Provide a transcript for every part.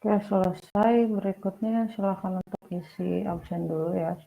Oke, selesai. Berikutnya silakan untuk isi absen dulu ya.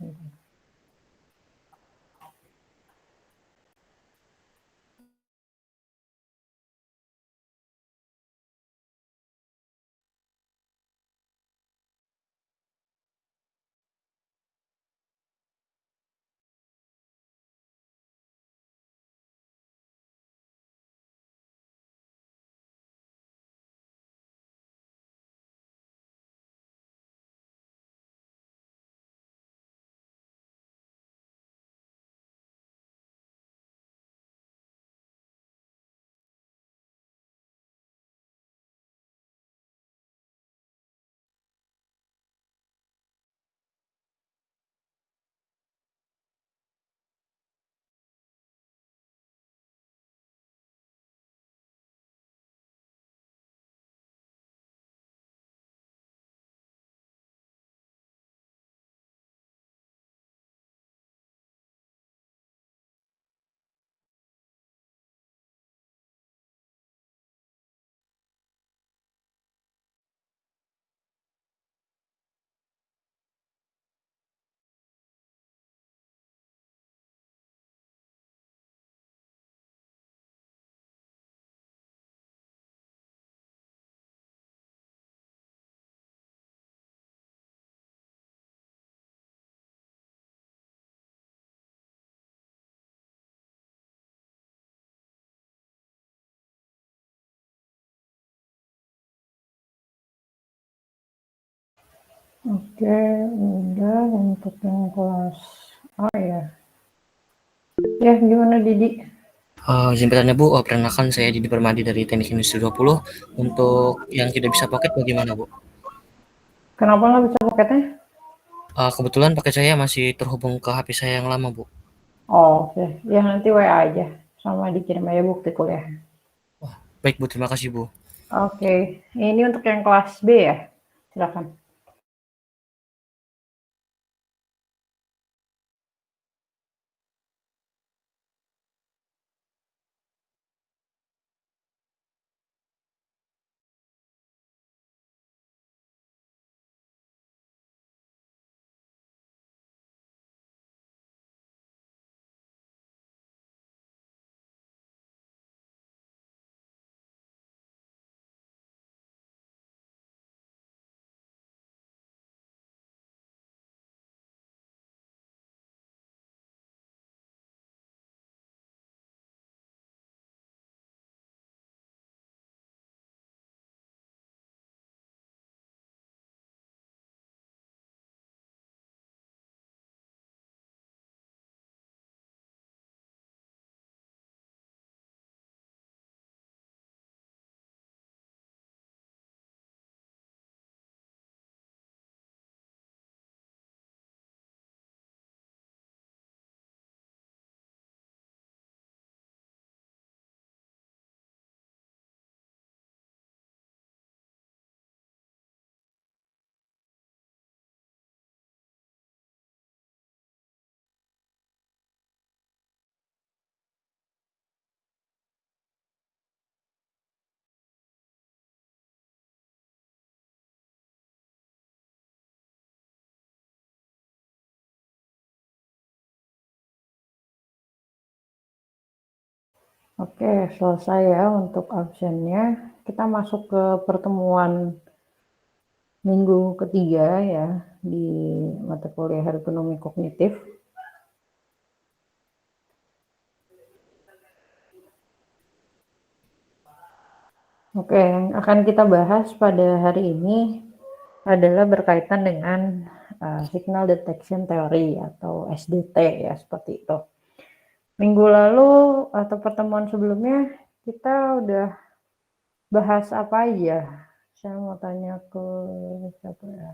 Oke, udah untuk yang kelas A ya. Ya, gimana Didi? Izin bertanya Bu, perkenalkan saya Didi Permadi dari Teknik Industri 20. Untuk yang tidak bisa paket bagaimana Bu? Kenapa nggak bisa paketnya? Kebetulan paket saya masih terhubung ke HP saya yang lama Bu. Oh, oke. Ya nanti WA aja. Sama dikirim aja bukti kuliah. Baik Bu, terima kasih Bu. Oke, ini untuk yang kelas B ya. Silakan. Oke, selesai ya untuk absennya. Kita masuk ke pertemuan minggu ketiga ya di mata kuliah ekonomi kognitif. Oke, yang akan kita bahas pada hari ini adalah berkaitan dengan signal detection theory atau SDT ya, seperti itu. Minggu lalu atau pertemuan sebelumnya kita udah bahas apa aja? Saya mau tanya ke siapa ya?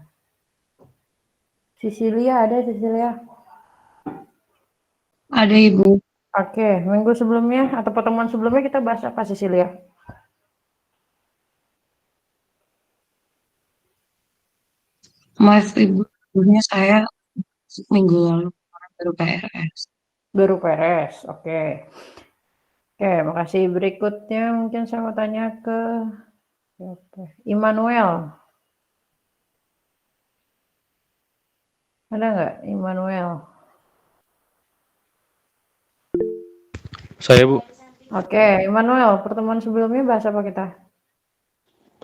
Sisilia, ada Sisilia? Ada Ibu. Oke, minggu sebelumnya atau pertemuan sebelumnya kita bahas apa Sisilia? Maaf Ibu, sebelumnya saya minggu lalu baru PRS. Baru beres, oke. Oke, makasih. Berikutnya mungkin saya mau tanya ke siapa? Immanuel. Ada nggak Immanuel? Saya, Bu. Oke, Immanuel, pertemuan sebelumnya bahas apa kita?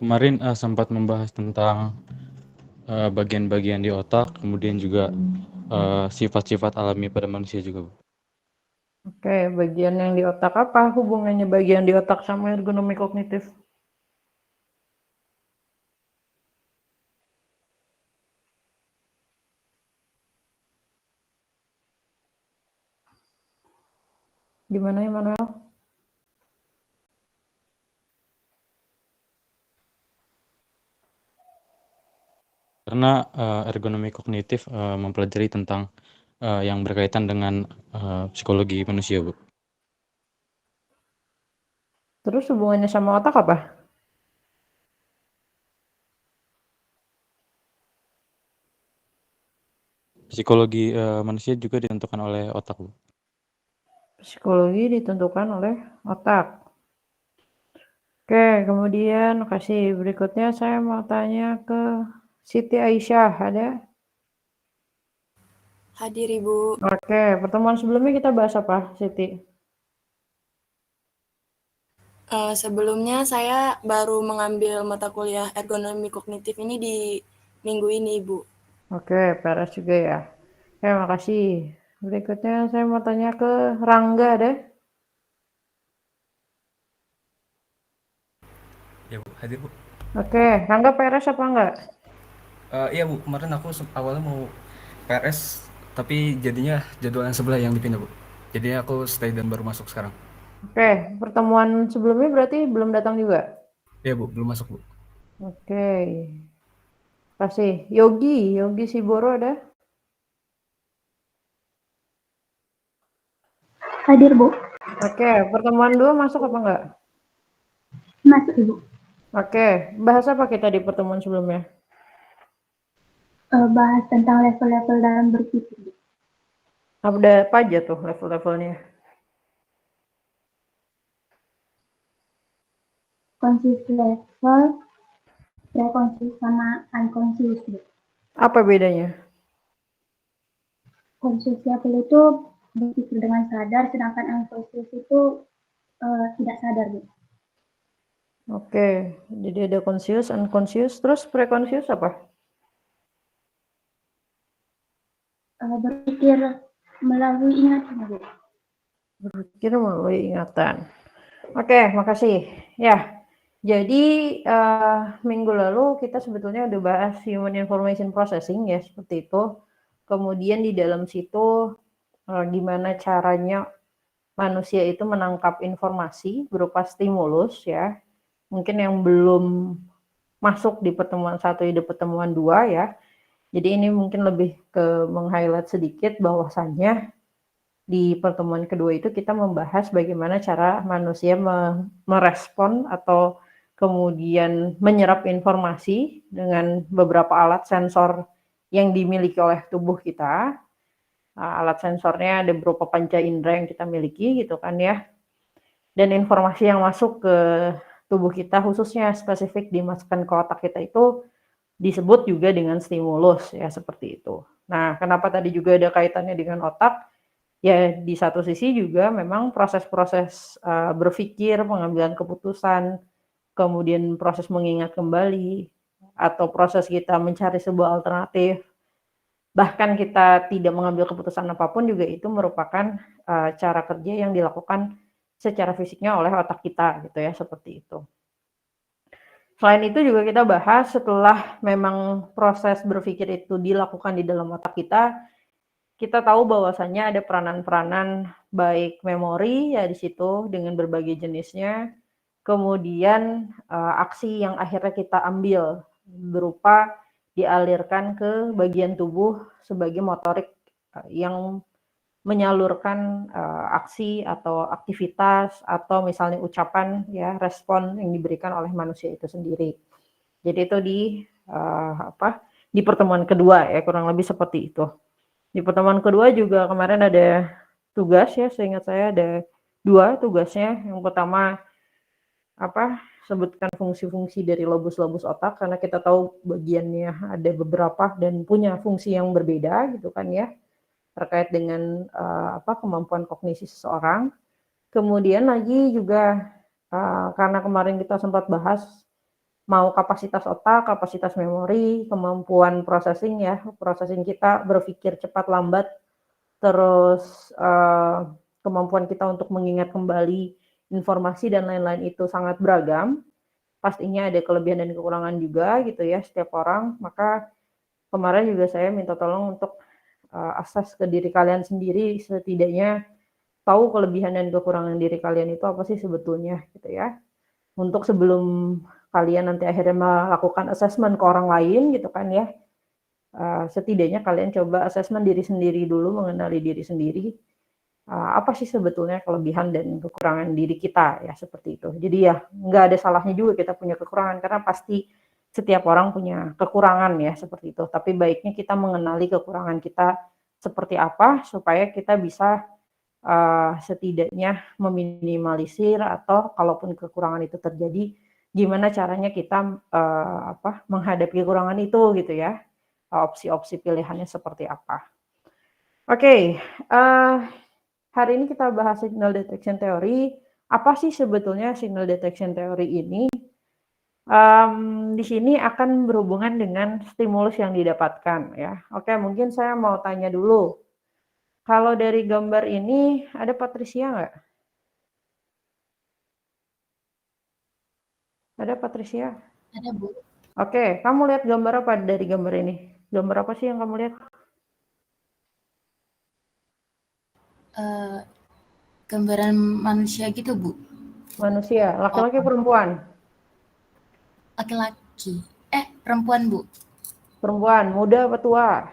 Kemarin sempat membahas tentang bagian-bagian di otak, kemudian juga sifat-sifat alami pada manusia juga, Bu. Oke, bagian yang di otak apa hubungannya bagian di otak sama ergonomi kognitif? Gimana Immanuel? Karena ergonomi kognitif mempelajari tentang yang berkaitan dengan psikologi manusia, Bu. Terus hubungannya sama otak apa? Psikologi manusia juga ditentukan oleh otak, Bu. Psikologi ditentukan oleh otak. Oke, kemudian kasih berikutnya saya mau tanya ke Siti Aisyah, ada? Hadir Ibu. Oke, pertemuan sebelumnya kita bahas apa, Siti? Sebelumnya saya baru mengambil mata kuliah ergonomi kognitif ini di minggu ini Ibu. Oke, beres juga ya. Terima kasih. Berikutnya saya mau tanya ke Rangga deh. Ya Bu, hadir Bu. Oke, Rangga PRS apa enggak? Iya Bu, kemarin aku awalnya mau PRS, tapi jadinya jadwal yang sebelah yang dipindah Bu. Jadinya aku stay dan baru masuk sekarang. Oke, pertemuan sebelumnya berarti belum datang juga? Iya Bu, belum masuk Bu. Oke. Kasih. Yogi Siboro ada? Hadir, Bu. Oke, pertemuan 2 masuk apa enggak? Masuk, Ibu. Oke, bahas apa kita di pertemuan sebelumnya? Bahas tentang level-level dalam berpikir, Bu. Ada apa aja tuh level-levelnya? Conscious level, pre-conscious sama unconscious, Bu. Apa bedanya? Conscious level itu berpikir dengan sadar, sedangkan unconscious itu tidak sadar, Bu. Oke, jadi ada conscious, unconscious, terus pre-conscious apa? Berpikir melalui ingatan, Bu. Berpikir melalui ingatan. Oke, makasih. Ya, jadi minggu lalu kita sebetulnya udah bahas Human Information Processing ya, seperti itu. Kemudian di dalam situ gimana caranya manusia itu menangkap informasi berupa stimulus ya. Mungkin yang belum masuk di pertemuan 1 di pertemuan 2 ya. Jadi ini mungkin lebih ke meng-highlight sedikit bahwasannya di pertemuan kedua itu kita membahas bagaimana cara manusia merespon atau kemudian menyerap informasi dengan beberapa alat sensor yang dimiliki oleh tubuh kita. Alat sensornya ada beberapa panca indera yang kita miliki gitu kan ya. Dan informasi yang masuk ke tubuh kita khususnya spesifik dimasukkan ke otak kita itu disebut juga dengan stimulus ya seperti itu. Nah, kenapa tadi juga ada kaitannya dengan otak? Ya di satu sisi juga memang proses-proses berpikir, pengambilan keputusan, kemudian proses mengingat kembali, atau proses kita mencari sebuah alternatif, bahkan kita tidak mengambil keputusan apapun juga itu merupakan cara kerja yang dilakukan secara fisiknya oleh otak kita gitu ya, seperti itu. Selain itu juga kita bahas setelah memang proses berpikir itu dilakukan di dalam otak kita tahu bahwasannya ada peranan-peranan baik memori ya di situ dengan berbagai jenisnya, kemudian aksi yang akhirnya kita ambil berupa dialirkan ke bagian tubuh sebagai motorik yang menyalurkan aksi atau aktivitas atau misalnya ucapan ya respon yang diberikan oleh manusia itu sendiri. Jadi itu di pertemuan kedua ya kurang lebih seperti itu. Di pertemuan kedua juga kemarin ada tugas ya, seingat saya ada 2 tugasnya. Yang pertama sebutkan fungsi-fungsi dari lobus-lobus otak karena kita tahu bagiannya ada beberapa dan punya fungsi yang berbeda gitu kan ya, terkait dengan kemampuan kognisi seseorang. Kemudian lagi juga karena kemarin kita sempat bahas mau kapasitas otak, kapasitas memori, kemampuan processing ya, processing kita berpikir cepat lambat, terus kemampuan kita untuk mengingat kembali informasi dan lain-lain itu sangat beragam. Pastinya ada kelebihan dan kekurangan juga gitu ya setiap orang. Maka kemarin juga saya minta tolong untuk akses ke diri kalian sendiri, setidaknya tahu kelebihan dan kekurangan diri kalian itu apa sih sebetulnya gitu ya. Untuk sebelum kalian nanti akhirnya melakukan assessment ke orang lain gitu kan ya, setidaknya kalian coba assessment diri sendiri dulu, mengenali diri sendiri, apa sih sebetulnya kelebihan dan kekurangan diri kita ya, seperti itu. Jadi ya nggak ada salahnya juga kita punya kekurangan, karena pasti setiap orang punya kekurangan ya, seperti itu. Tapi baiknya kita mengenali kekurangan kita seperti apa, supaya kita bisa setidaknya meminimalisir, atau kalaupun kekurangan itu terjadi, gimana caranya kita menghadapi kekurangan itu gitu ya, opsi-opsi pilihannya seperti apa. Oke, hari ini kita bahas signal detection theory. Apa sih sebetulnya signal detection theory ini? Di sini akan berhubungan dengan stimulus yang didapatkan ya. Oke, mungkin saya mau tanya dulu. Kalau dari gambar ini ada Patricia nggak? Ada Patricia? Ada, Bu. Oke, kamu lihat gambar apa dari gambar ini? Gambar apa sih yang kamu lihat? Gambaran manusia gitu, Bu. Manusia, laki-laki perempuan? Laki-laki. Perempuan, Bu. Perempuan, muda apa tua?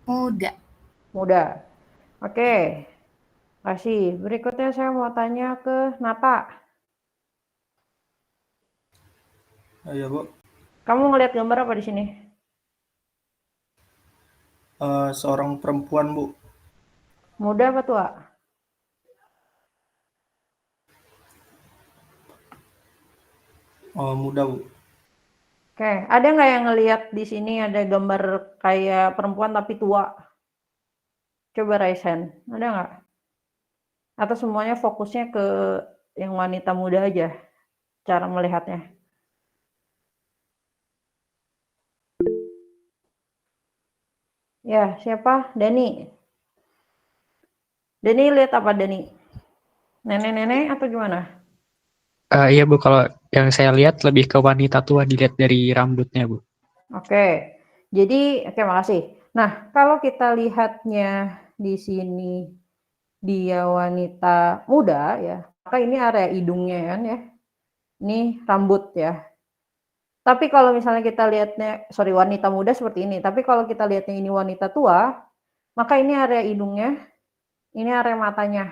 Muda. Muda. Oke, kasih. Berikutnya saya mau tanya ke Nata. Iya, Bu. Kamu ngelihat gambar apa di sini? Seorang perempuan, Bu. Muda apa tua? Muda, Bu. Oke, ada nggak yang ngelihat di sini ada gambar kayak perempuan tapi tua? Coba raise hand. Ada nggak? Atau semuanya fokusnya ke yang wanita muda aja, cara melihatnya? Ya, siapa? Dani. Dani lihat apa, Dani? Nenek-nenek atau gimana? Iya Bu, kalau yang saya lihat lebih ke wanita tua dilihat dari rambutnya Bu. Oke, jadi makasih. Nah, kalau kita lihatnya di sini dia wanita muda ya, maka ini area hidungnya kan ya. Ini rambut ya. Tapi kalau misalnya kita lihatnya, wanita muda seperti ini. Tapi kalau kita lihatnya ini wanita tua, maka ini area hidungnya, ini area matanya.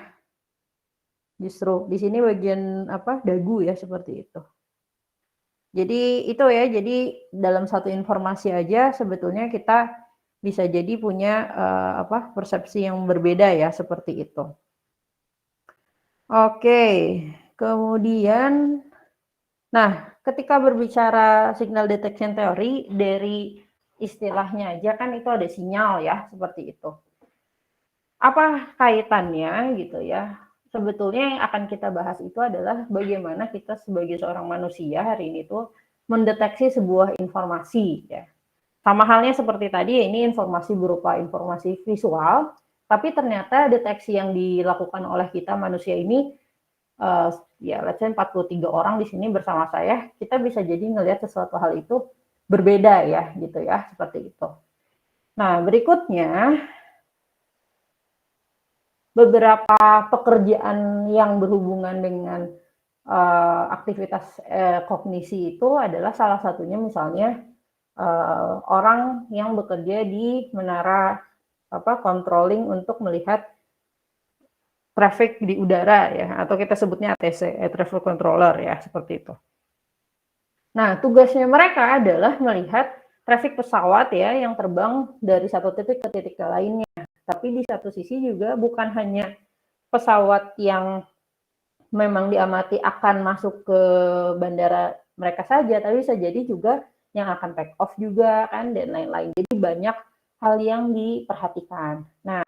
Justru di sini bagian dagu ya, seperti itu. Jadi itu ya, jadi dalam satu informasi aja sebetulnya kita bisa jadi punya persepsi yang berbeda ya, seperti itu. Oke, kemudian nah, ketika berbicara signal detection theory, dari istilahnya aja kan itu ada sinyal ya, seperti itu. Apa kaitannya gitu ya? Sebetulnya yang akan kita bahas itu adalah bagaimana kita sebagai seorang manusia hari ini tuh mendeteksi sebuah informasi ya. Sama halnya seperti tadi, ini informasi berupa informasi visual, tapi ternyata deteksi yang dilakukan oleh kita manusia ini, let's say 43 orang di sini bersama saya, kita bisa jadi ngelihat sesuatu hal itu berbeda ya, gitu ya, seperti itu. Nah, berikutnya, beberapa pekerjaan yang berhubungan dengan aktivitas kognisi itu adalah salah satunya misalnya orang yang bekerja di menara controlling untuk melihat traffic di udara ya, atau kita sebutnya ATC, Air Traffic Controller ya, seperti itu. Nah, tugasnya mereka adalah melihat traffic pesawat ya yang terbang dari satu titik ke titik lainnya. Tapi di satu sisi juga bukan hanya pesawat yang memang diamati akan masuk ke bandara mereka saja, tapi bisa jadi juga yang akan take off juga kan dan lain-lain. Jadi banyak hal yang diperhatikan. Nah,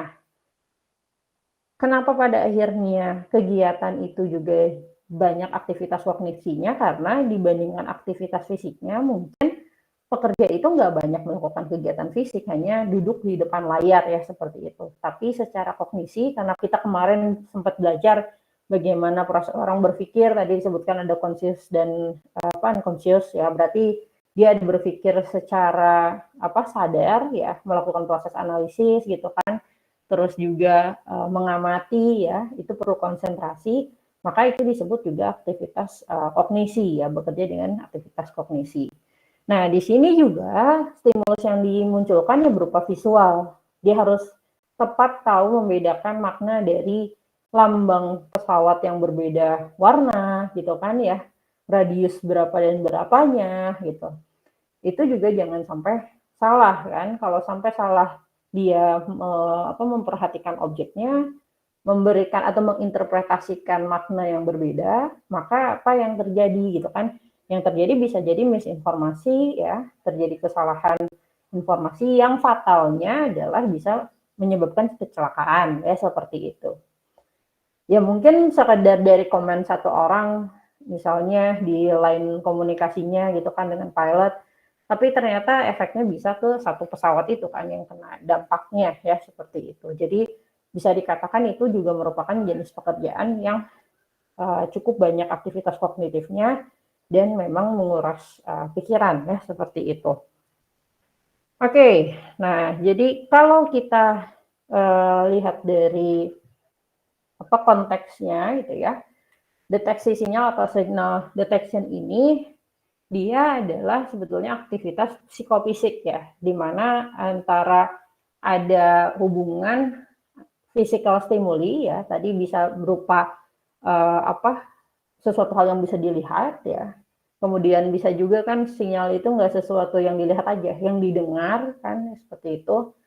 kenapa pada akhirnya kegiatan itu juga banyak aktivitas kognisinya? Karena dibandingkan aktivitas fisiknya, mungkin pekerja itu nggak banyak melakukan kegiatan fisik, hanya duduk di depan layar ya seperti itu. Tapi secara kognisi, karena kita kemarin sempat belajar bagaimana proses orang berpikir, tadi disebutkan ada conscious dan unconscious ya, berarti dia berpikir secara sadar ya, melakukan proses analisis gitu kan, terus juga mengamati ya, itu perlu konsentrasi, maka itu disebut juga aktivitas kognisi ya, bekerja dengan aktivitas kognisi. Nah, di sini juga stimulus yang dimunculkan ya berupa visual. Dia harus tepat tahu membedakan makna dari lambang pesawat yang berbeda warna gitu kan ya, radius berapa dan berapanya gitu. Itu juga jangan sampai salah kan. Kalau sampai salah dia memperhatikan objeknya, memberikan atau menginterpretasikan makna yang berbeda, maka apa yang terjadi gitu kan? Yang terjadi bisa jadi misinformasi ya, terjadi kesalahan informasi yang fatalnya adalah bisa menyebabkan kecelakaan ya, seperti itu. Ya mungkin sekedar dari komen satu orang misalnya di line komunikasinya gitu kan dengan pilot, tapi ternyata efeknya bisa ke satu pesawat itu kan yang kena dampaknya ya, seperti itu. Jadi bisa dikatakan itu juga merupakan jenis pekerjaan yang cukup banyak aktivitas kognitifnya dan memang menguras pikiran ya, seperti itu. Oke, nah jadi kalau kita lihat dari konteksnya gitu ya, deteksi sinyal atau signal detection ini dia adalah sebetulnya aktivitas psikofisik ya, di mana antara ada hubungan physical stimuli ya, tadi bisa berupa sesuatu hal yang bisa dilihat ya, kemudian bisa juga kan sinyal itu nggak sesuatu yang dilihat aja, yang didengar kan seperti itu,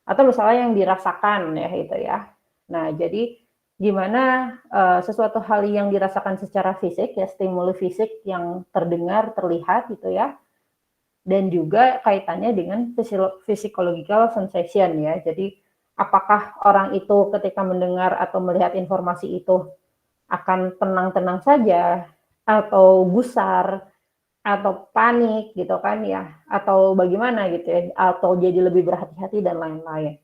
atau misalnya yang dirasakan ya itu ya. Nah jadi gimana sesuatu hal yang dirasakan secara fisik ya, stimuli fisik yang terdengar, terlihat gitu ya, dan juga kaitannya dengan physiological sensation ya. Jadi apakah orang itu ketika mendengar atau melihat informasi itu akan tenang-tenang saja, atau gusar, atau panik gitu kan ya, atau bagaimana gitu ya, atau jadi lebih berhati-hati dan lain-lain.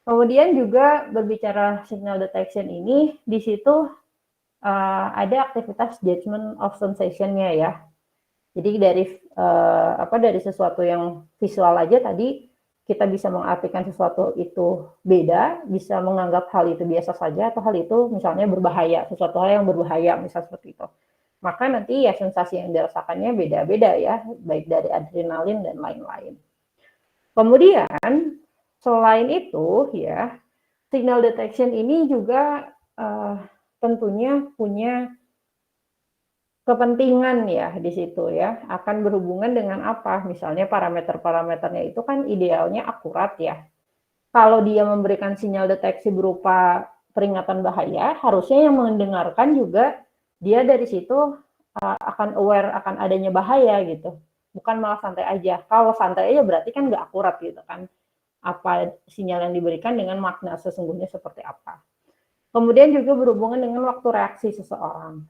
Kemudian juga berbicara signal detection ini, di situ ada aktivitas judgment of sensation-nya ya. Jadi dari sesuatu yang visual aja tadi kita bisa mengartikan sesuatu itu beda, bisa menganggap hal itu biasa saja, atau hal itu misalnya berbahaya, sesuatu hal yang berbahaya, misal seperti itu. Maka nanti ya sensasi yang dirasakannya beda-beda ya, baik dari adrenalin dan lain-lain. Kemudian selain itu ya, signal detection ini juga tentunya punya kepentingan ya di situ ya, akan berhubungan dengan apa? Misalnya parameter-parameternya itu kan idealnya akurat ya. Kalau dia memberikan sinyal deteksi berupa peringatan bahaya, harusnya yang mendengarkan juga dia dari situ akan aware akan adanya bahaya gitu. Bukan malah santai aja. Kalau santai aja berarti kan nggak akurat gitu kan. Apa sinyal yang diberikan dengan makna sesungguhnya seperti apa. Kemudian juga berhubungan dengan waktu reaksi seseorang.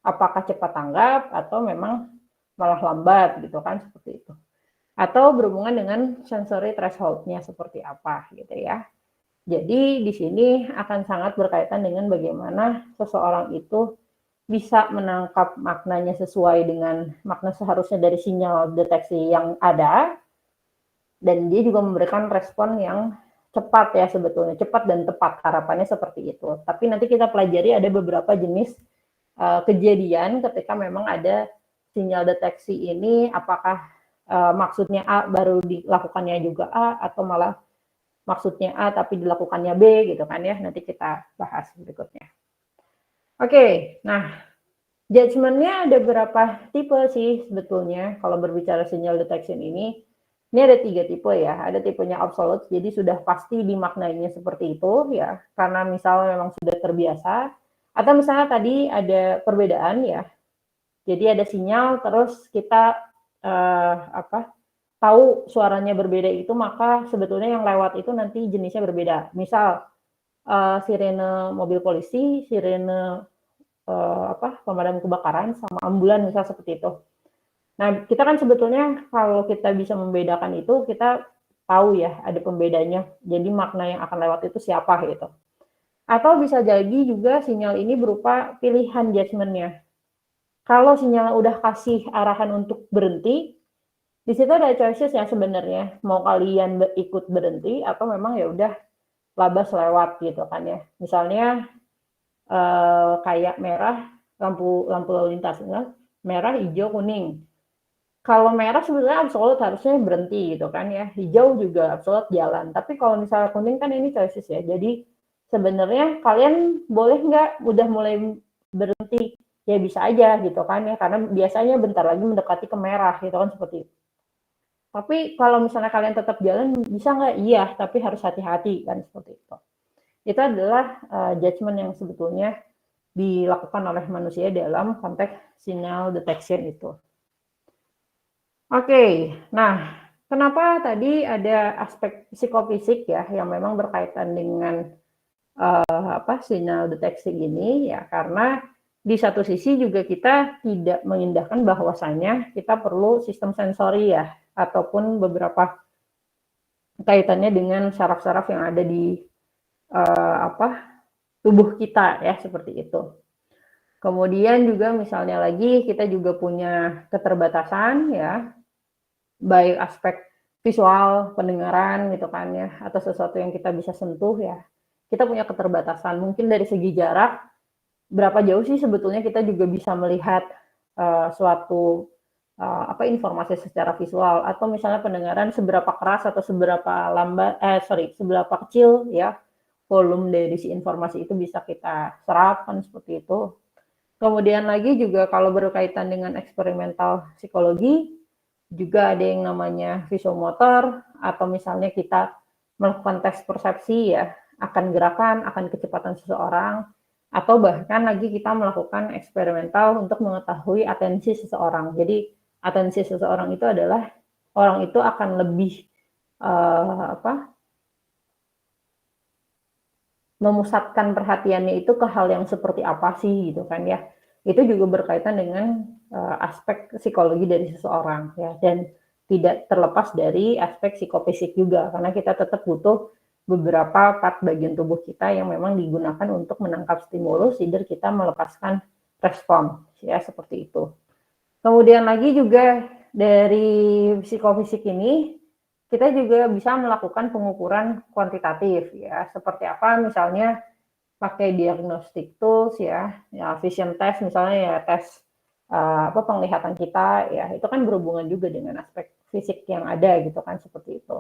Apakah cepat tanggap atau memang malah lambat gitu kan, seperti itu. Atau berhubungan dengan sensory threshold-nya seperti apa gitu ya. Jadi di sini akan sangat berkaitan dengan bagaimana seseorang itu bisa menangkap maknanya sesuai dengan makna seharusnya dari sinyal deteksi yang ada, dan dia juga memberikan respon yang cepat ya, sebetulnya cepat dan tepat, harapannya seperti itu. Tapi nanti kita pelajari ada beberapa jenis kejadian ketika memang ada sinyal deteksi ini, apakah maksudnya A baru dilakukannya juga A, atau malah maksudnya A tapi dilakukannya B gitu kan ya, nanti kita bahas berikutnya. Oke, nah judgment-nya ada berapa tipe sih sebetulnya kalau berbicara sinyal detection ini. Ini ada 3 tipe ya, ada tipenya absolute, jadi sudah pasti dimaknainya seperti itu ya, karena misalnya memang sudah terbiasa. Atau misalnya tadi ada perbedaan ya, jadi ada sinyal terus kita tahu suaranya berbeda itu, maka sebetulnya yang lewat itu nanti jenisnya berbeda. Misal sirene mobil polisi, sirene pemadam kebakaran sama ambulan misal seperti itu. Nah, kita kan sebetulnya kalau kita bisa membedakan itu, kita tahu ya ada pembedanya. Jadi makna yang akan lewat itu siapa gitu. Atau bisa jadi juga sinyal ini berupa pilihan judgement-nya. Kalau sinyal udah kasih arahan untuk berhenti, di situ ada choices ya sebenarnya. Mau kalian ikut berhenti atau memang ya udah labas lewat gitu kan ya. Misalnya kayak merah, lampu lalu lintas, merah, hijau, kuning. Kalau merah sebetulnya absolut harusnya berhenti gitu kan ya. Hijau juga absolut jalan. Tapi kalau misalnya kuning kan ini choices ya. Jadi sebenarnya kalian boleh nggak udah mulai berhenti? Ya bisa aja gitu kan ya. Karena biasanya bentar lagi mendekati ke merah gitu kan seperti itu. Tapi kalau misalnya kalian tetap jalan bisa nggak? Iya, tapi harus hati-hati kan seperti itu. Itu adalah judgement yang sebetulnya dilakukan oleh manusia dalam konteks signal detection itu. Oke, nah kenapa tadi ada aspek psikofisik ya yang memang berkaitan dengan signal deteksi ini ya, karena di satu sisi juga kita tidak mengindahkan bahwasannya kita perlu sistem sensori ya, ataupun beberapa kaitannya dengan saraf-saraf yang ada di tubuh kita ya, seperti itu. Kemudian juga misalnya lagi kita juga punya keterbatasan ya, baik aspek visual, pendengaran gitu kan ya, atau sesuatu yang kita bisa sentuh ya. Kita punya keterbatasan, mungkin dari segi jarak, berapa jauh sih sebetulnya kita juga bisa melihat suatu informasi secara visual, atau misalnya pendengaran seberapa keras atau seberapa seberapa kecil ya volume dari si informasi itu bisa kita serap kan seperti itu. Kemudian lagi juga kalau berkaitan dengan eksperimental psikologi, juga ada yang namanya visuomotor, atau misalnya kita melakukan tes persepsi ya, akan gerakan, akan kecepatan seseorang, atau bahkan lagi kita melakukan eksperimental untuk mengetahui atensi seseorang. Jadi atensi seseorang itu adalah orang itu akan lebih memusatkan perhatiannya itu ke hal yang seperti apa sih gitu kan ya. Itu juga berkaitan dengan aspek psikologi dari seseorang ya, dan tidak terlepas dari aspek psikofisik juga, karena kita tetap butuh beberapa part bagian tubuh kita yang memang digunakan untuk menangkap stimulus, either kita melepaskan respon ya, seperti itu. Kemudian lagi juga dari psikofisik ini kita juga bisa melakukan pengukuran kuantitatif ya, seperti apa misalnya pakai diagnostic tools ya vision test misalnya ya, tes penglihatan kita ya, itu kan berhubungan juga dengan aspek fisik yang ada gitu kan, seperti itu.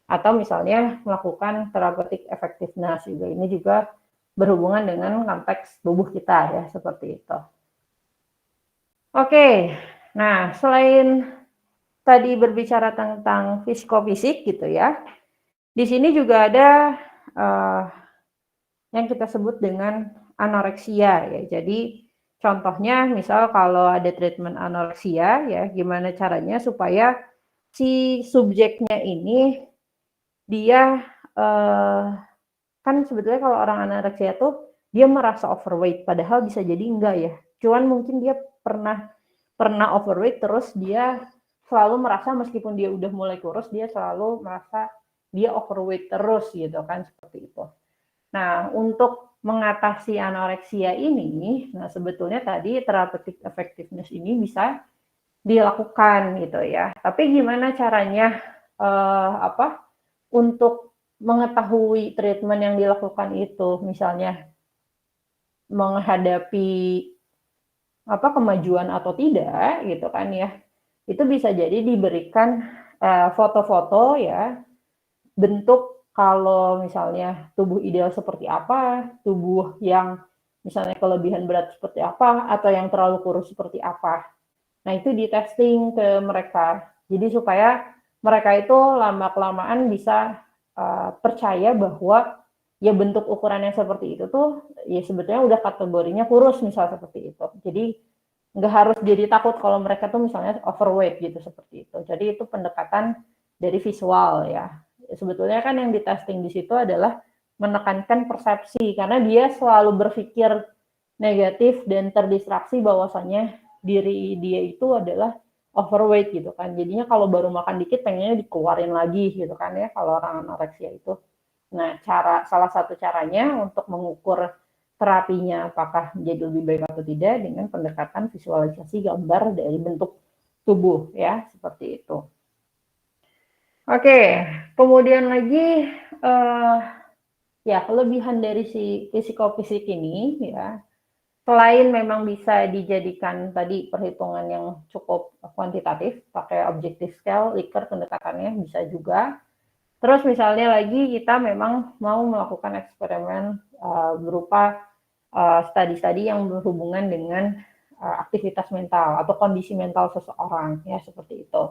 Atau misalnya melakukan therapeutic effectiveness juga, ini juga berhubungan dengan konteks tubuh kita ya, seperti itu. Oke, nah selain tadi berbicara tentang psikofisik gitu ya, di sini juga ada yang kita sebut dengan anoreksia ya. Jadi contohnya misal kalau ada treatment anoreksia ya, gimana caranya supaya si subjeknya ini dia kan sebetulnya kalau orang anoreksia tuh dia merasa overweight, padahal bisa jadi enggak ya. Cuman mungkin dia pernah overweight, terus dia selalu merasa meskipun dia udah mulai kurus, dia selalu merasa dia overweight terus gitu kan, seperti itu. Nah, untuk mengatasi anoreksia ini, nah sebetulnya tadi therapeutic effectiveness ini bisa dilakukan gitu ya. Tapi gimana caranya untuk mengetahui treatment yang dilakukan itu, misalnya menghadapi kemajuan atau tidak gitu kan ya. Itu bisa jadi diberikan foto-foto ya, bentuk kalau misalnya tubuh ideal seperti apa, tubuh yang misalnya kelebihan berat seperti apa, atau yang terlalu kurus seperti apa. Nah, itu di testing ke mereka. Jadi supaya mereka itu lama-kelamaan bisa percaya bahwa ya bentuk ukuran yang seperti itu tuh ya sebetulnya udah kategorinya kurus misal seperti itu. Jadi nggak harus jadi takut kalau mereka tuh misalnya overweight gitu seperti itu. Jadi itu pendekatan dari visual ya. Sebetulnya kan yang di testing di situ adalah menekankan persepsi karena dia selalu berpikir negatif dan terdistraksi bahwasannya diri dia itu adalah overweight gitu kan. Jadinya kalau baru makan dikit pengennya dikeluarin lagi gitu kan ya kalau orang anoreksia itu. Nah, salah satu caranya untuk mengukur terapinya apakah menjadi lebih baik atau tidak dengan pendekatan visualisasi gambar dari bentuk tubuh ya, seperti itu. Oke, kemudian lagi ya kelebihan dari si psikofisik ini ya, selain memang bisa dijadikan tadi perhitungan yang cukup kuantitatif, pakai objective scale, Likert pendekatannya bisa juga. Terus misalnya lagi kita memang mau melakukan eksperimen berupa studi-studi yang berhubungan dengan aktivitas mental atau kondisi mental seseorang ya seperti itu.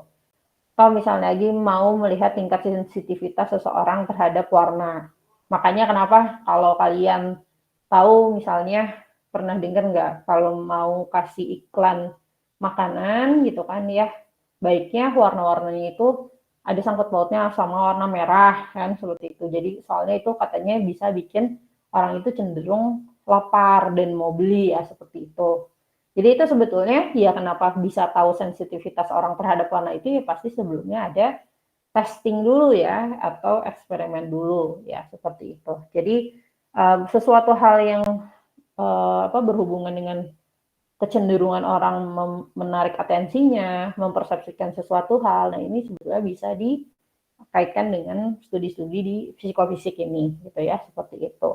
Atau misalnya lagi mau melihat tingkat sensitivitas seseorang terhadap warna. Makanya kenapa kalau kalian tahu misalnya pernah dengar nggak kalau mau kasih iklan makanan gitu kan ya, baiknya warna-warnanya itu ada sangkut pautnya sama warna merah kan seperti itu. Jadi soalnya itu katanya bisa bikin orang itu cenderung lapar dan mau beli ya seperti itu. Jadi itu sebetulnya ya kenapa bisa tahu sensitivitas orang terhadap warna itu ya pasti sebelumnya ada testing dulu ya atau eksperimen dulu ya seperti itu. Jadi sesuatu hal yang berhubungan dengan kecenderungan orang menarik atensinya, mempersepsikan sesuatu hal. Nah, ini sebetulnya bisa dikaitkan dengan studi-studi di psikofisik ini, gitu ya, seperti itu.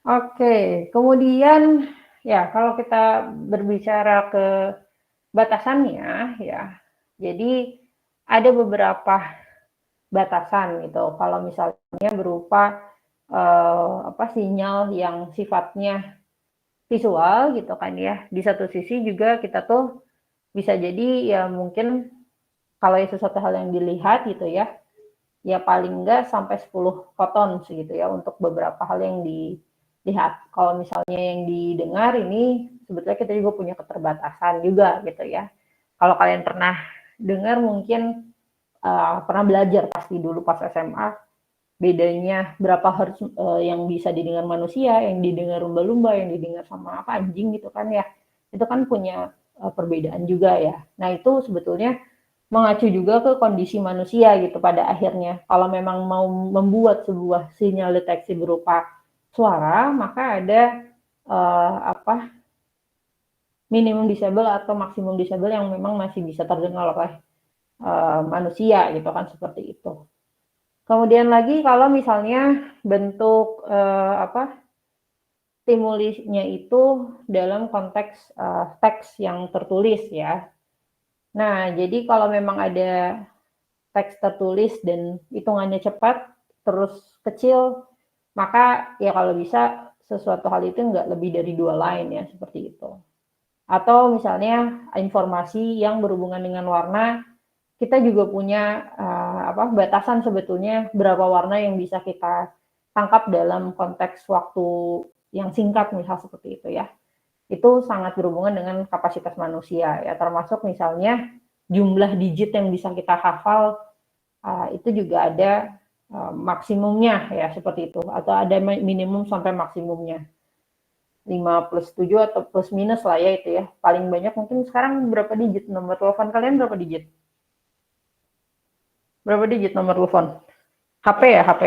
Oke, kemudian ya kalau kita berbicara ke batasannya, ya, jadi ada beberapa batasan gitu. Kalau misalnya berupa sinyal yang sifatnya visual gitu kan ya. Di satu sisi juga kita tuh bisa jadi ya mungkin kalau itu sesuatu hal yang dilihat gitu ya, ya paling enggak sampai 10 foton segitu ya untuk beberapa hal yang dilihat. Kalau misalnya yang didengar ini sebetulnya kita juga punya keterbatasan juga gitu ya. Kalau kalian pernah dengar mungkin pernah belajar pasti dulu pas SMA bedanya berapa hertz yang bisa didengar manusia, yang didengar lumba-lumba, yang didengar sama apa anjing gitu kan ya. Itu kan punya perbedaan juga ya. Nah, itu sebetulnya mengacu juga ke kondisi manusia gitu pada akhirnya. Kalau memang mau membuat sebuah sinyal deteksi berupa suara, maka ada minimum disable atau maksimum disable yang memang masih bisa terdengar oleh manusia gitu kan seperti itu. Kemudian lagi kalau misalnya bentuk stimulisnya itu dalam konteks teks yang tertulis ya. Nah, jadi kalau memang ada teks tertulis dan hitungannya cepat terus kecil, maka ya kalau bisa sesuatu hal itu nggak lebih dari 2 line ya seperti itu. Atau misalnya informasi yang berhubungan dengan warna, kita juga punya batasan sebetulnya berapa warna yang bisa kita tangkap dalam konteks waktu yang singkat misal seperti itu ya. Itu sangat berhubungan dengan kapasitas manusia ya, termasuk misalnya jumlah digit yang bisa kita hafal itu juga ada maksimumnya ya seperti itu, atau ada minimum sampai maksimumnya 5+7 atau plus minus lah ya itu ya. Paling banyak mungkin sekarang berapa digit, nomor telepon kalian berapa digit? Berapa digit nomor telepon? HP ya, HP?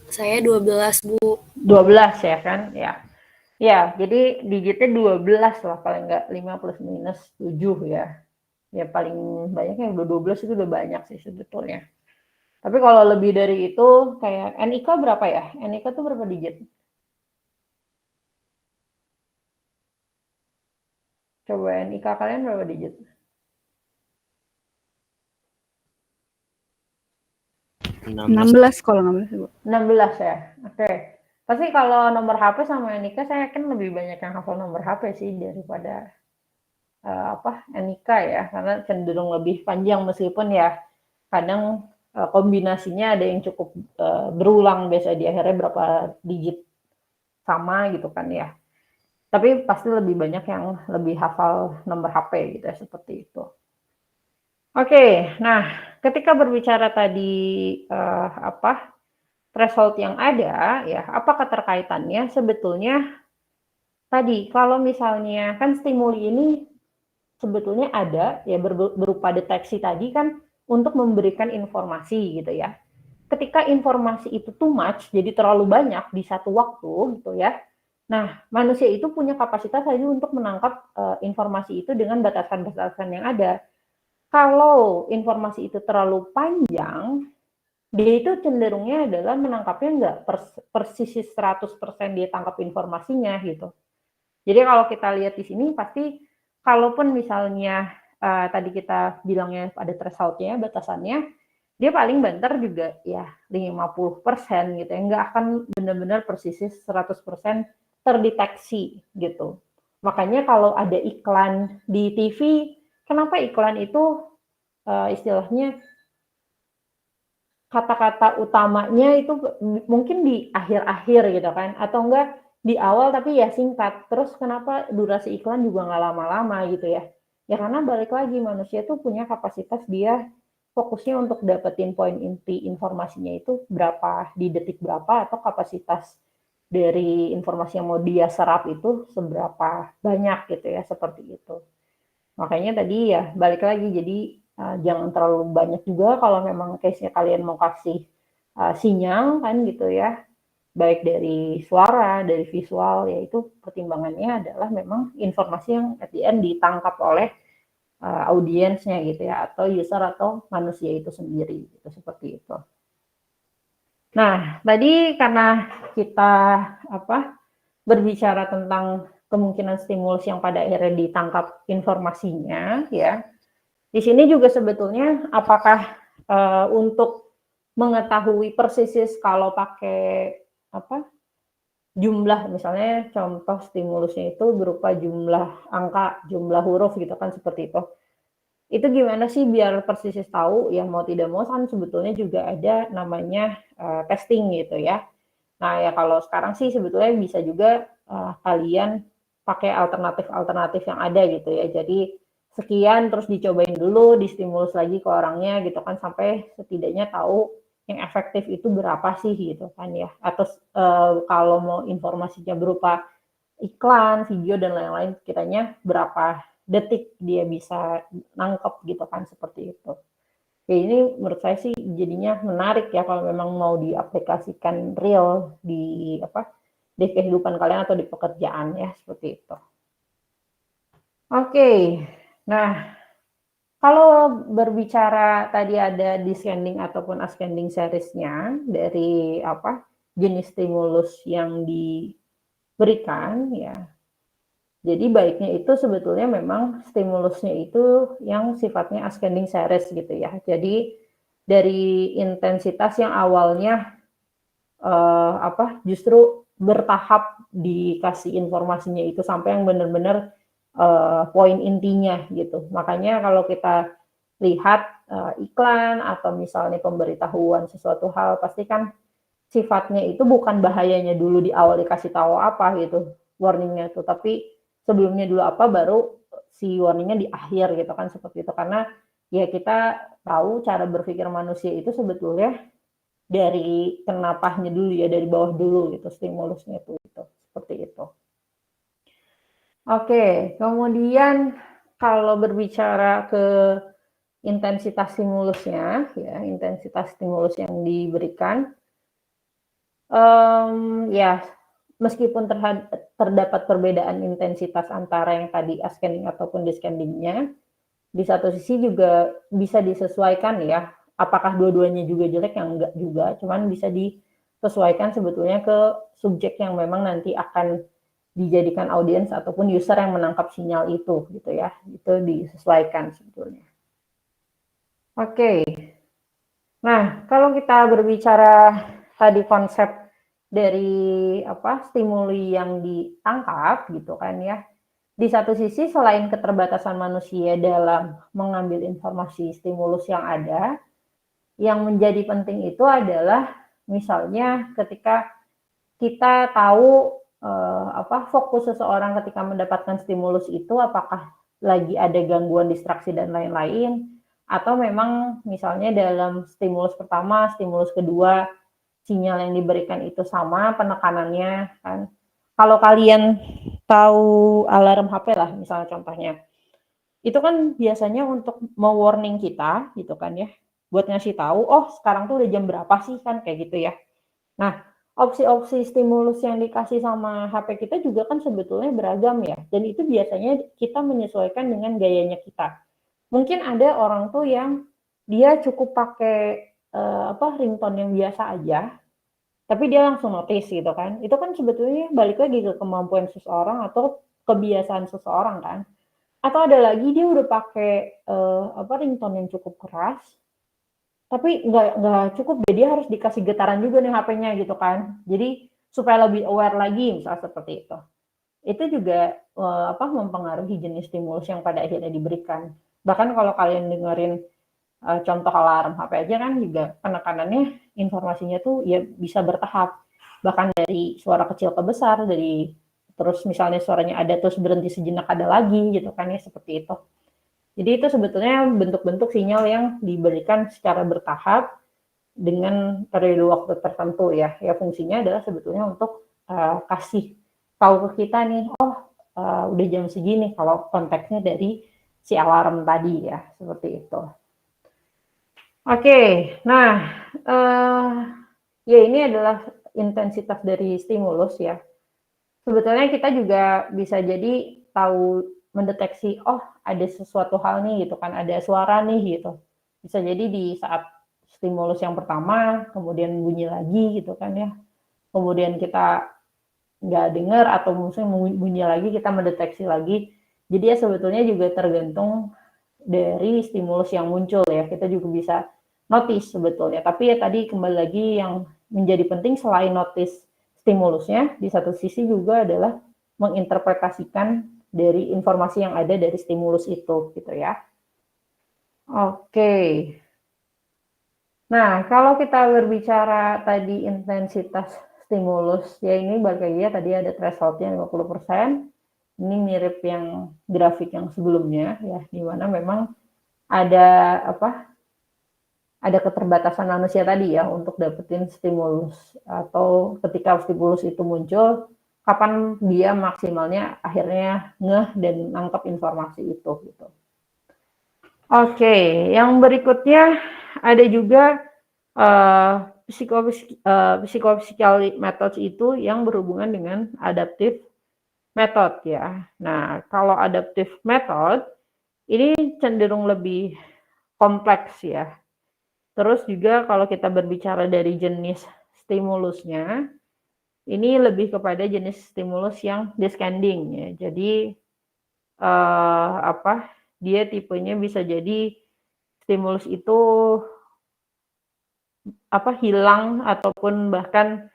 Saya 12, Bu. 12 ya kan? Ya. Ya, jadi digitnya 12 lah paling enggak 5 plus minus 7 ya. Ya paling banyaknya udah 12 itu udah banyak sih sebetulnya. Tapi kalau lebih dari itu kayak NIK berapa ya? NIK tuh berapa digit? Coba NIK kalian berapa digit? 16 kalau nggak salah, Bu. 16 ya? Oke. Pasti kalau nomor HP sama NIK saya yakin lebih banyak yang hafal nomor HP sih daripada NIK ya, karena cenderung lebih panjang meskipun ya kadang kombinasinya ada yang cukup berulang, biasanya di akhirnya berapa digit sama gitu kan ya. Tapi pasti lebih banyak yang lebih hafal nomor HP gitu ya, seperti itu. Oke, nah ketika berbicara tadi threshold yang ada ya, apa keterkaitannya? Sebetulnya tadi kalau misalnya kan stimuli ini sebetulnya ada ya berupa deteksi tadi kan untuk memberikan informasi gitu ya. Ketika informasi itu too much, jadi terlalu banyak di satu waktu gitu ya. Nah, manusia itu punya kapasitas tadi untuk menangkap informasi itu dengan batasan-batasan yang ada. Kalau informasi itu terlalu panjang, dia itu cenderungnya adalah menangkapnya nggak persis 100% dia tangkap informasinya gitu. Jadi kalau kita lihat di sini pasti kalaupun misalnya tadi kita bilangnya ada threshold-nya, batasannya, dia paling banter juga ya 50% gitu ya, nggak akan benar-benar persis 100% terdeteksi gitu. Makanya kalau ada iklan di TV, kenapa iklan itu istilahnya kata-kata utamanya itu mungkin di akhir-akhir gitu kan, atau enggak di awal tapi ya singkat. Terus kenapa durasi iklan juga nggak lama-lama gitu ya? Ya karena balik lagi manusia tuh punya kapasitas dia fokusnya untuk dapetin poin inti informasinya itu berapa di detik berapa, atau kapasitas dari informasi yang mau dia serap itu seberapa banyak gitu ya, seperti itu. Makanya tadi ya balik lagi, jadi jangan terlalu banyak juga kalau memang case-nya kalian mau kasih sinyal kan gitu ya, baik dari suara, dari visual, yaitu pertimbangannya adalah memang informasi yang at the end ditangkap oleh audiensnya gitu ya, atau user atau manusia itu sendiri gitu, seperti itu. Nah, tadi karena kita berbicara tentang kemungkinan stimulus yang pada akhirnya ditangkap informasinya ya. Di sini juga sebetulnya apakah untuk mengetahui persis kalau pakai jumlah, misalnya contoh stimulusnya itu berupa jumlah angka, jumlah huruf gitu kan, seperti itu. Itu gimana sih biar persis tahu? Ya mau tidak mau kan sebetulnya juga ada namanya testing gitu ya. Nah ya kalau sekarang sih sebetulnya bisa juga kalian pakai alternatif-alternatif yang ada gitu ya. Jadi sekian terus dicobain dulu, distimulus lagi ke orangnya gitu kan, sampai setidaknya tahu yang efektif itu berapa sih gitu kan ya. Atau kalau mau informasinya berupa iklan, video dan lain-lain, kiranya berapa detik dia bisa nangkep gitu kan, seperti itu. Ya ini menurut saya sih jadinya menarik ya kalau memang mau diaplikasikan real di di kehidupan kalian atau di pekerjaan ya, seperti itu. Oke, nah kalau berbicara tadi ada descending ataupun ascending series-nya dari jenis stimulus yang diberikan ya. Jadi baiknya itu sebetulnya memang stimulusnya itu yang sifatnya ascending series gitu ya. Jadi dari intensitas yang awalnya justru bertahap dikasih informasinya itu sampai yang benar-benar poin intinya gitu. Makanya kalau kita lihat iklan atau misalnya pemberitahuan sesuatu hal, pasti kan sifatnya itu bukan bahayanya dulu di awal dikasih tahu apa gitu, warningnya tuh, tapi sebelumnya dulu apa, baru si warningnya di akhir gitu kan, seperti itu. Karena ya kita tahu cara berpikir manusia itu sebetulnya dari kenapahnya dulu ya, dari bawah dulu gitu, stimulusnya itu seperti itu. Oke, kemudian kalau berbicara ke intensitas stimulusnya ya, intensitas stimulus yang diberikan ya meskipun terdapat perbedaan intensitas antara yang tadi ascending ataupun descending-nya, di satu sisi juga bisa disesuaikan ya. Apakah dua-duanya juga jelek? Yang enggak juga, cuman bisa disesuaikan sebetulnya ke subjek yang memang nanti akan dijadikan audiens ataupun user yang menangkap sinyal itu gitu ya. Itu disesuaikan sebetulnya. Oke. Nah, kalau kita berbicara tadi konsep dari stimuli yang ditangkap gitu kan ya. Di satu sisi selain keterbatasan manusia dalam mengambil informasi stimulus yang ada, yang menjadi penting itu adalah misalnya ketika kita tahu fokus seseorang ketika mendapatkan stimulus itu apakah lagi ada gangguan distraksi dan lain-lain, atau memang misalnya dalam stimulus pertama, stimulus kedua, sinyal yang diberikan itu sama penekanannya kan. Kalau kalian tahu alarm HP lah misalnya contohnya, itu kan biasanya untuk me-warning kita gitu kan ya, buat ngasih tahu, oh sekarang tuh udah jam berapa sih kan kayak gitu ya. Nah, opsi-opsi stimulus yang dikasih sama HP kita juga kan sebetulnya beragam ya, dan itu biasanya kita menyesuaikan dengan gayanya kita. Mungkin ada orang tuh yang dia cukup pakai ringtone yang biasa aja, tapi dia langsung notice gitu kan. Itu kan sebetulnya balik lagi ke kemampuan seseorang atau kebiasaan seseorang kan. Atau ada lagi dia udah pakai ringtone yang cukup keras, tapi nggak cukup, dia harus dikasih getaran juga nih HP-nya gitu kan. Jadi supaya lebih aware lagi misalnya seperti itu. Itu juga mempengaruhi jenis stimulus yang pada akhirnya diberikan. Bahkan kalau kalian dengerin contoh alarm HP aja kan juga penekanannya informasinya tuh ya bisa bertahap. Bahkan dari suara kecil ke besar, dari terus misalnya suaranya ada terus berhenti sejenak ada lagi gitu kan ya, seperti itu. Jadi itu sebetulnya bentuk-bentuk sinyal yang diberikan secara bertahap dengan periode waktu tertentu ya. Ya fungsinya adalah sebetulnya untuk kasih tahu ke kita nih, udah jam segini kalau konteksnya dari si alarm tadi ya, seperti itu. Oke, nah ya ini adalah intensitas dari stimulus ya. Sebetulnya kita juga bisa jadi tahu mendeteksi, oh ada sesuatu hal nih gitu kan, ada suara nih gitu. Bisa jadi di saat stimulus yang pertama, kemudian bunyi lagi gitu kan ya. Kemudian kita nggak dengar atau mungkin bunyi lagi, kita mendeteksi lagi. Jadi ya sebetulnya juga tergantung dari stimulus yang muncul ya. Kita juga bisa notice sebetulnya. Tapi ya tadi kembali lagi yang menjadi penting selain notice stimulusnya, di satu sisi juga adalah menginterpretasikan dari informasi yang ada dari stimulus itu gitu ya. Oke. Nah, kalau kita berbicara tadi intensitas stimulus, ya ini balik lagi ya, tadi ada thresholdnya 50%. Ini mirip yang grafik yang sebelumnya ya, di mana memang ada ada keterbatasan manusia tadi ya untuk dapetin stimulus, atau ketika stimulus itu muncul, kapan dia maksimalnya akhirnya ngeh dan nangkep informasi itu gitu. Oke, yang berikutnya ada juga psychophysical methods itu yang berhubungan dengan adaptive method ya. Nah, kalau adaptive method ini cenderung lebih kompleks ya. Terus juga kalau kita berbicara dari jenis stimulusnya, ini lebih kepada jenis stimulus yang descending ya. Jadi dia tipenya bisa jadi stimulus itu hilang ataupun bahkan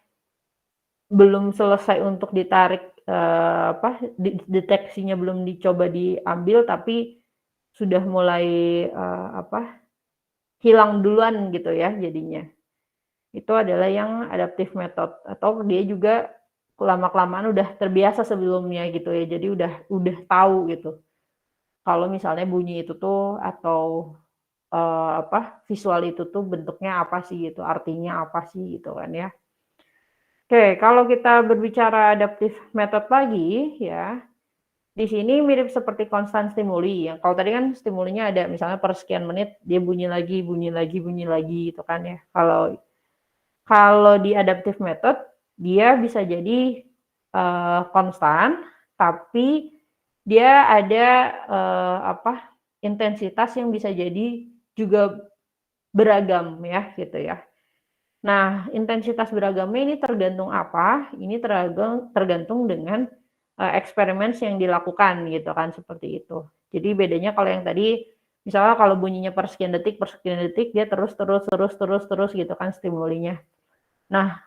belum selesai untuk ditarik, deteksinya belum dicoba diambil tapi sudah mulai hilang duluan gitu ya jadinya. Itu adalah yang adaptive method, atau dia juga lama-kelamaan udah terbiasa sebelumnya gitu ya. Jadi udah tahu gitu. Kalau misalnya bunyi itu tuh atau visual itu tuh bentuknya apa sih gitu, artinya apa sih gitu kan ya. Oke, kalau kita berbicara adaptive method lagi ya, di sini mirip seperti constant stimuli. Yang kalau tadi kan stimulinya ada misalnya per sekian menit dia bunyi lagi gitu kan ya. Kalau di adaptive method dia bisa jadi konstan, tapi dia ada intensitas yang bisa jadi juga beragam ya gitu ya. Nah, intensitas beragamnya ini tergantung apa? Ini tergantung dengan eksperimen yang dilakukan gitu kan, seperti itu. Jadi bedanya kalau yang tadi misalnya kalau bunyinya per sekian detik dia terus gitu kan stimulinya. Nah,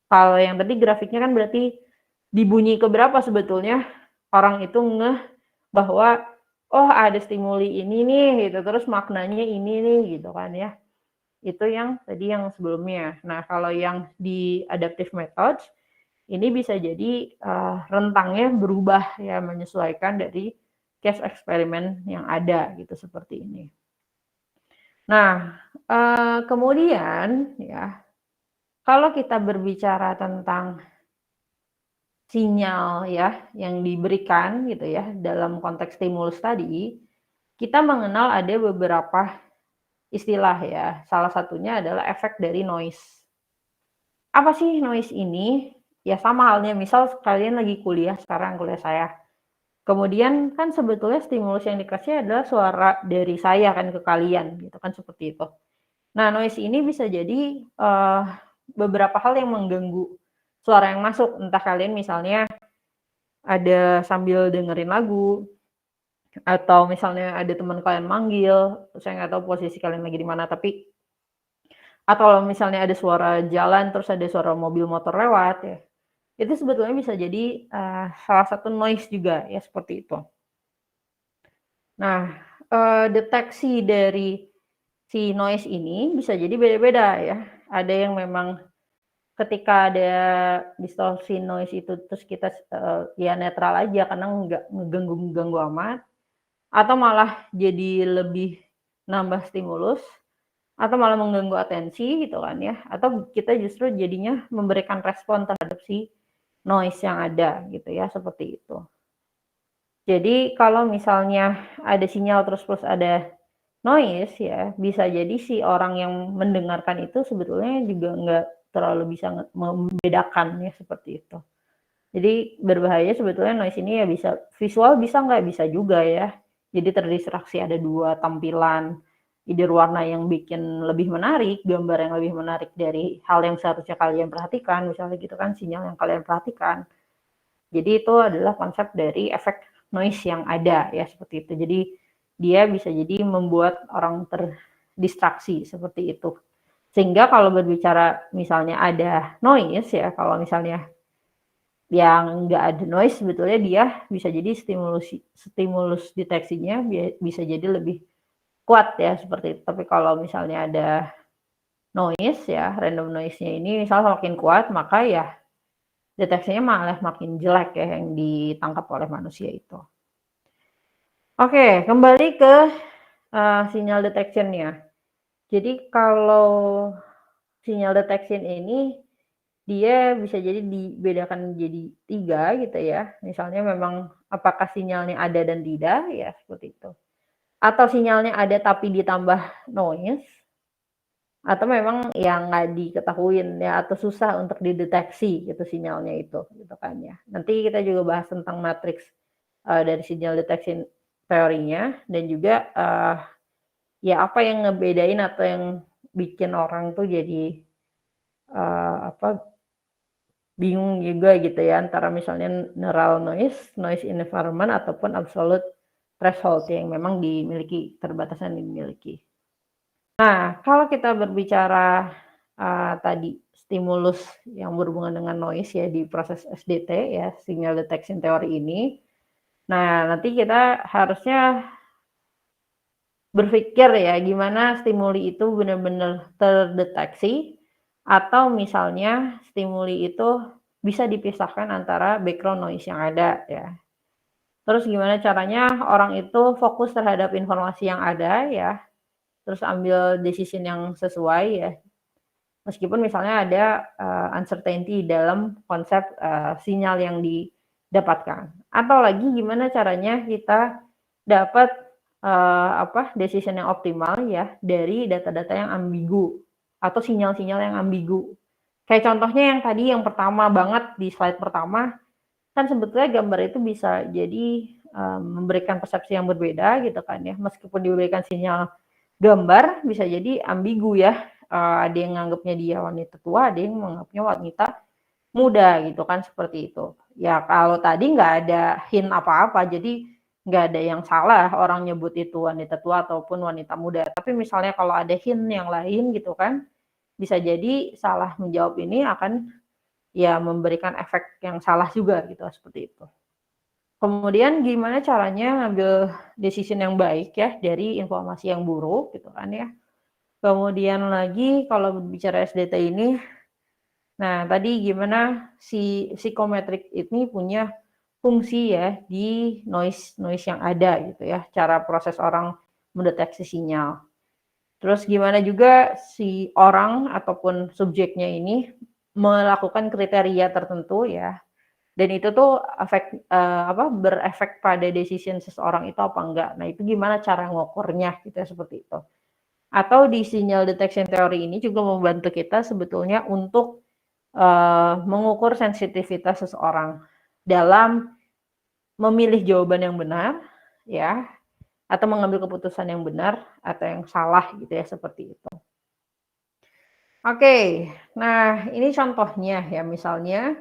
kalau yang tadi grafiknya kan berarti dibunyi keberapa sebetulnya orang itu ngeh bahwa oh ada stimuli ini nih gitu, terus maknanya ini nih gitu kan ya. Itu yang tadi yang sebelumnya. Nah, kalau yang di adaptive methods, ini bisa jadi rentangnya berubah ya, menyesuaikan dari case eksperimen yang ada gitu, seperti ini. Nah, kemudian ya, kalau kita berbicara tentang sinyal ya yang diberikan gitu ya dalam konteks stimulus tadi, kita mengenal ada beberapa istilah ya. Salah satunya adalah efek dari noise. Apa sih noise ini? Ya sama halnya misal kalian lagi kuliah sekarang, kuliah saya. Kemudian kan sebetulnya stimulus yang dikasih adalah suara dari saya kan ke kalian gitu kan, seperti itu. Nah, noise ini bisa jadi beberapa hal yang mengganggu suara yang masuk. Entah kalian misalnya ada sambil dengerin lagu, atau misalnya ada teman kalian manggil, saya nggak tahu posisi kalian lagi di mana, tapi atau misalnya ada suara jalan, terus ada suara mobil motor lewat ya, itu sebetulnya bisa jadi salah satu noise juga ya, seperti itu. Nah, deteksi dari si noise ini bisa jadi beda-beda ya. Ada yang memang ketika ada distorsi noise itu terus kita ya netral aja karena nggak ngeganggu amat, atau malah jadi lebih nambah stimulus, atau malah mengganggu atensi gitu kan ya, atau kita justru jadinya memberikan respon terhadap si noise yang ada gitu ya, seperti itu. Jadi kalau misalnya ada sinyal terus plus ada noise ya, bisa jadi si orang yang mendengarkan itu sebetulnya juga nggak terlalu bisa membedakan ya, seperti itu. Jadi berbahaya sebetulnya noise ini ya, bisa visual bisa nggak, bisa juga ya. Jadi terdistraksi, ada dua tampilan, either warna yang bikin lebih menarik, gambar yang lebih menarik dari hal yang seharusnya kalian perhatikan, misalnya gitu kan, sinyal yang kalian perhatikan. Jadi itu adalah konsep dari efek noise yang ada ya, seperti itu. Jadi dia bisa jadi membuat orang terdistraksi seperti itu. Sehingga kalau berbicara misalnya ada noise ya, kalau misalnya yang nggak ada noise, sebetulnya dia bisa jadi stimulus deteksinya bisa jadi lebih kuat ya, seperti itu. Tapi kalau misalnya ada noise ya, random noise-nya ini misal makin kuat, maka ya deteksinya malah makin jelek ya yang ditangkap oleh manusia itu. Oke, kembali ke sinyal detection-nya. Jadi kalau sinyal detection ini dia bisa jadi dibedakan jadi 3 gitu ya. Misalnya memang apakah sinyalnya ada dan tidak ya, seperti itu. Atau sinyalnya ada tapi ditambah noise, atau memang yang nggak diketahuin ya, atau susah untuk dideteksi gitu sinyalnya itu gitu kan ya. Nanti kita juga bahas tentang matriks dari sinyal detection teorinya, dan juga ya apa yang ngebedain atau yang bikin orang tuh jadi bingung juga gitu ya, antara misalnya neural noise environment, ataupun absolute threshold yang memang dimiliki, keterbatasan dimiliki. Nah, kalau kita berbicara tadi stimulus yang berhubungan dengan noise ya di proses SDT ya, signal detection theory ini. Nah, nanti kita harusnya berpikir ya, gimana stimuli itu benar-benar terdeteksi, atau misalnya stimuli itu bisa dipisahkan antara background noise yang ada ya. Terus gimana caranya orang itu fokus terhadap informasi yang ada ya, terus ambil decision yang sesuai ya. Meskipun misalnya ada uncertainty dalam konsep sinyal yang didapatkan. Atau lagi gimana caranya kita dapat decision yang optimal ya dari data-data yang ambigu atau sinyal-sinyal yang ambigu. Kayak contohnya yang tadi yang pertama banget di slide pertama, kan sebetulnya gambar itu bisa jadi memberikan persepsi yang berbeda gitu kan ya. Meskipun diberikan sinyal gambar, bisa jadi ambigu ya. Ada yang menganggapnya dia wanita tua, ada yang menganggapnya wanita muda gitu kan, seperti itu. Ya kalau tadi nggak ada hint apa-apa, jadi nggak ada yang salah orang nyebut itu wanita tua ataupun wanita muda. Tapi misalnya kalau ada hint yang lain gitu kan, bisa jadi salah menjawab ini akan ya memberikan efek yang salah juga gitu, seperti itu. Kemudian gimana caranya ngambil decision yang baik ya dari informasi yang buruk gitu kan ya. Kemudian lagi kalau bicara SDT ini, nah tadi gimana si psikometrik ini punya fungsi ya di noise yang ada gitu ya, cara proses orang mendeteksi sinyal. Terus gimana juga si orang ataupun subjeknya ini melakukan kriteria tertentu ya, dan itu tuh berefek pada decision seseorang itu apa enggak. Nah itu gimana cara ngukurnya gitu ya, seperti itu. Atau di signal detection theory ini juga membantu kita sebetulnya untuk mengukur sensitivitas seseorang dalam memilih jawaban yang benar ya, atau mengambil keputusan yang benar atau yang salah gitu ya, seperti itu. Oke, nah ini contohnya ya, misalnya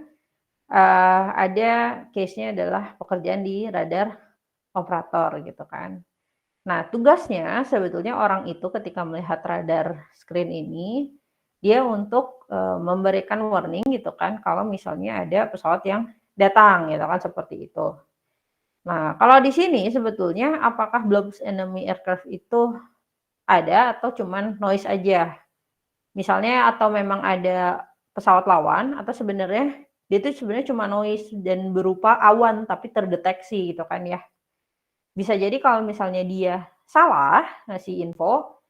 ada case-nya adalah pekerjaan di radar operator gitu kan. Nah, tugasnya sebetulnya orang itu ketika melihat radar screen ini, dia untuk memberikan warning gitu kan, kalau misalnya ada pesawat yang datang gitu kan, seperti itu. Nah, kalau di sini sebetulnya apakah blobs enemy aircraft itu ada atau cuman noise aja? Misalnya atau memang ada pesawat lawan atau sebenarnya dia itu sebenarnya cuma noise dan berupa awan tapi terdeteksi gitu kan ya. Bisa jadi kalau misalnya dia salah ngasih info,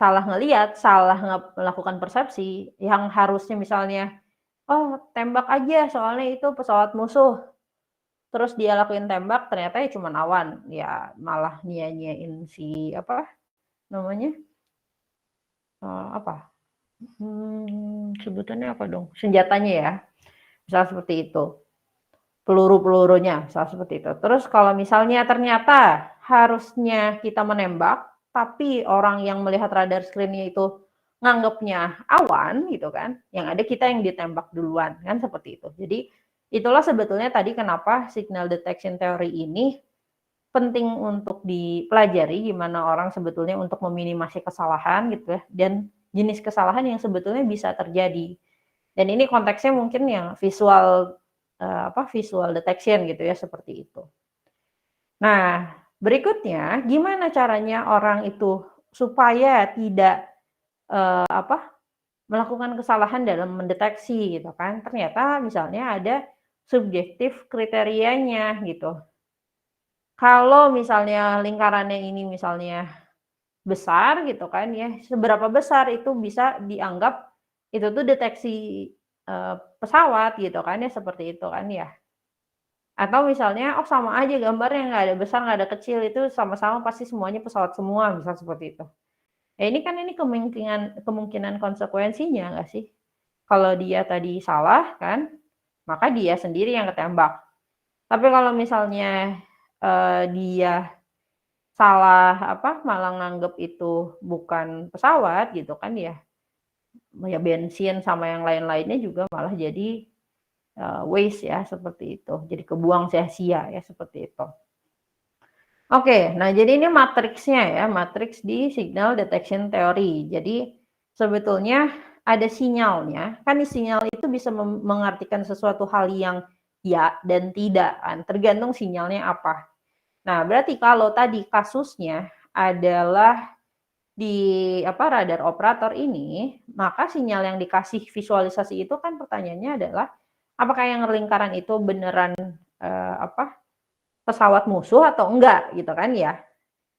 salah ngelihat, salah melakukan persepsi, yang harusnya misalnya, "Oh, tembak aja soalnya itu pesawat musuh." Terus dia lakuin tembak, ternyata ya cuman awan, ya malah nyia-nyiain si apa namanya, sebutannya apa dong, senjatanya ya, misal seperti itu. Peluru-pelurunya, misal seperti itu. Terus kalau misalnya ternyata harusnya kita menembak, tapi orang yang melihat radar screen-nya itu nganggapnya awan gitu kan, yang ada kita yang ditembak duluan, kan seperti itu. Jadi itulah sebetulnya tadi kenapa signal detection theory ini penting untuk dipelajari, gimana orang sebetulnya untuk meminimasi kesalahan gitu ya, dan jenis kesalahan yang sebetulnya bisa terjadi. Dan ini konteksnya mungkin yang visual visual detection gitu ya, seperti itu. Nah, berikutnya gimana caranya orang itu supaya tidak melakukan kesalahan dalam mendeteksi gitu kan. Ternyata misalnya ada subjektif kriterianya gitu. Kalau misalnya lingkarannya ini misalnya besar gitu kan ya, seberapa besar itu bisa dianggap itu tuh deteksi pesawat gitu kan ya, seperti itu kan ya. Atau misalnya, oh sama aja gambarnya, nggak ada besar, nggak ada kecil, itu sama-sama pasti semuanya pesawat semua, misal seperti itu. Ya ini kan kemungkinan konsekuensinya nggak sih? Kalau dia tadi salah kan, maka dia sendiri yang ketembak. Tapi kalau misalnya dia salah malah nganggep itu bukan pesawat gitu kan ya, ya bensin sama yang lain-lainnya juga malah jadi waste ya, seperti itu. Jadi kebuang sia-sia ya, seperti itu. Oke, nah jadi ini matriksnya ya, matriks di signal detection theory. Jadi sebetulnya ada sinyalnya, kan sinyal itu bisa mengartikan sesuatu hal yang ya dan tidak kan, tergantung sinyalnya apa. Nah, berarti kalau tadi kasusnya adalah di radar operator ini, maka sinyal yang dikasih visualisasi itu kan pertanyaannya adalah apakah yang lingkaran itu beneran pesawat musuh atau enggak gitu kan ya.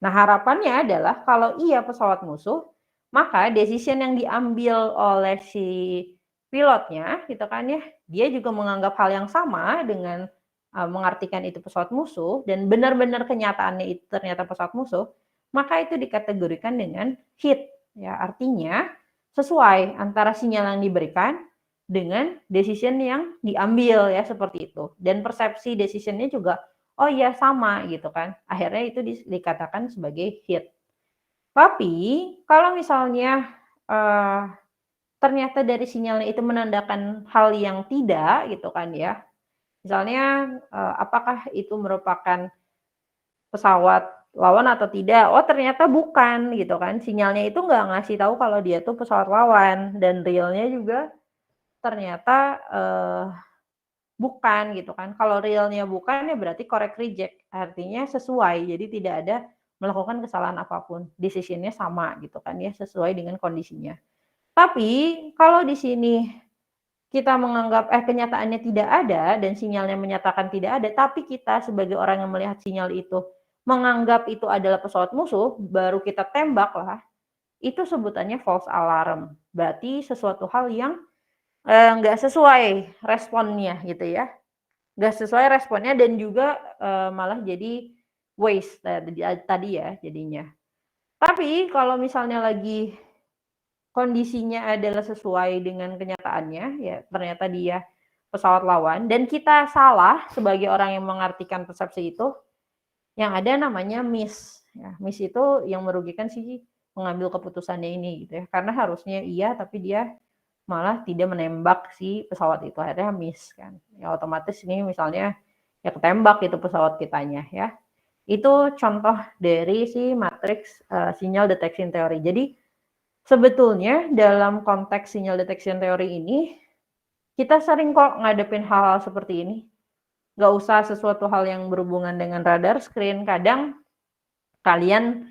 Nah, harapannya adalah kalau iya pesawat musuh, maka decision yang diambil oleh si pilotnya gitu kan ya, dia juga menganggap hal yang sama dengan mengartikan itu pesawat musuh dan benar-benar kenyataannya itu ternyata pesawat musuh, maka itu dikategorikan dengan hit ya. Artinya sesuai antara sinyal yang diberikan dengan decision yang diambil ya, seperti itu. Dan persepsi decision-nya juga oh iya sama gitu kan. Akhirnya itu dikatakan sebagai hit. Tapi kalau misalnya ternyata dari sinyalnya itu menandakan hal yang tidak gitu kan ya. Misalnya apakah itu merupakan pesawat lawan atau tidak? Oh ternyata bukan gitu kan. Sinyalnya itu nggak ngasih tahu kalau dia tuh pesawat lawan, dan realnya juga ternyata bukan gitu kan. Kalau realnya bukan ya berarti correct reject, artinya sesuai. Jadi tidak ada melakukan kesalahan apapun, decision-nya sama gitu kan ya, sesuai dengan kondisinya. Tapi kalau di sini kita menganggap kenyataannya tidak ada dan sinyalnya menyatakan tidak ada, tapi kita sebagai orang yang melihat sinyal itu menganggap itu adalah pesawat musuh, baru kita tembak lah, itu sebutannya false alarm. Berarti sesuatu hal yang nggak sesuai responnya gitu ya. Nggak sesuai responnya dan juga malah jadi waste tadi ya jadinya. Tapi kalau misalnya lagi kondisinya adalah sesuai dengan kenyataannya, ya ternyata dia pesawat lawan dan kita salah sebagai orang yang mengartikan persepsi itu, yang ada namanya miss. Ya, miss itu yang merugikan si pengambil keputusannya ini gitu ya. Karena harusnya iya tapi dia malah tidak menembak si pesawat itu, akhirnya miss kan. Ya otomatis ini misalnya ya ketembak itu pesawat kitanya ya. Itu contoh dari si matriks sinyal detection theory. Jadi sebetulnya dalam konteks sinyal detection theory ini kita sering kok ngadepin hal-hal seperti ini. Nggak usah sesuatu hal yang berhubungan dengan radar screen. Kadang kalian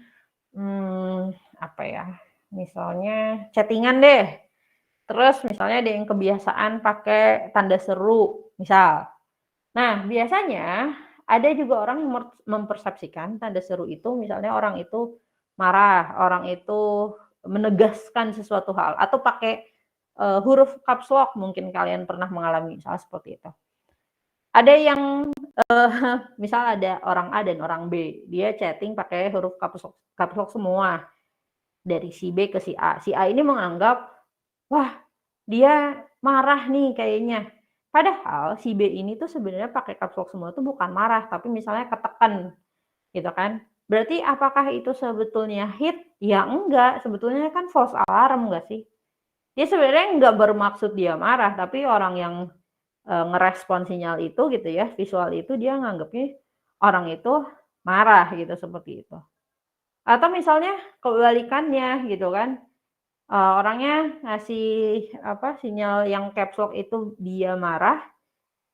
apa ya? Misalnya chattingan deh. Terus misalnya ada yang kebiasaan pakai tanda seru, misal. Nah, biasanya ada juga orang yang mempersepsikan tanda seru itu misalnya orang itu marah, orang itu menegaskan sesuatu hal atau pakai huruf caps lock, mungkin kalian pernah mengalami misalnya seperti itu. Ada yang misal ada orang A dan orang B, dia chatting pakai huruf caps lock semua dari si B ke si A. Si A ini menganggap wah, dia marah nih kayaknya. Padahal si B ini tuh sebenarnya pakai caps lock semua tuh bukan marah, tapi misalnya ketekan gitu kan. Berarti apakah itu sebetulnya hit? Ya enggak, sebetulnya kan false alarm enggak sih? Dia sebenarnya enggak bermaksud dia marah, tapi orang yang ngerespon sinyal itu gitu ya, visual itu dia nganggapnya orang itu marah gitu, seperti itu. Atau misalnya kebalikannya gitu kan. Orangnya ngasih sinyal yang caps lock itu dia marah,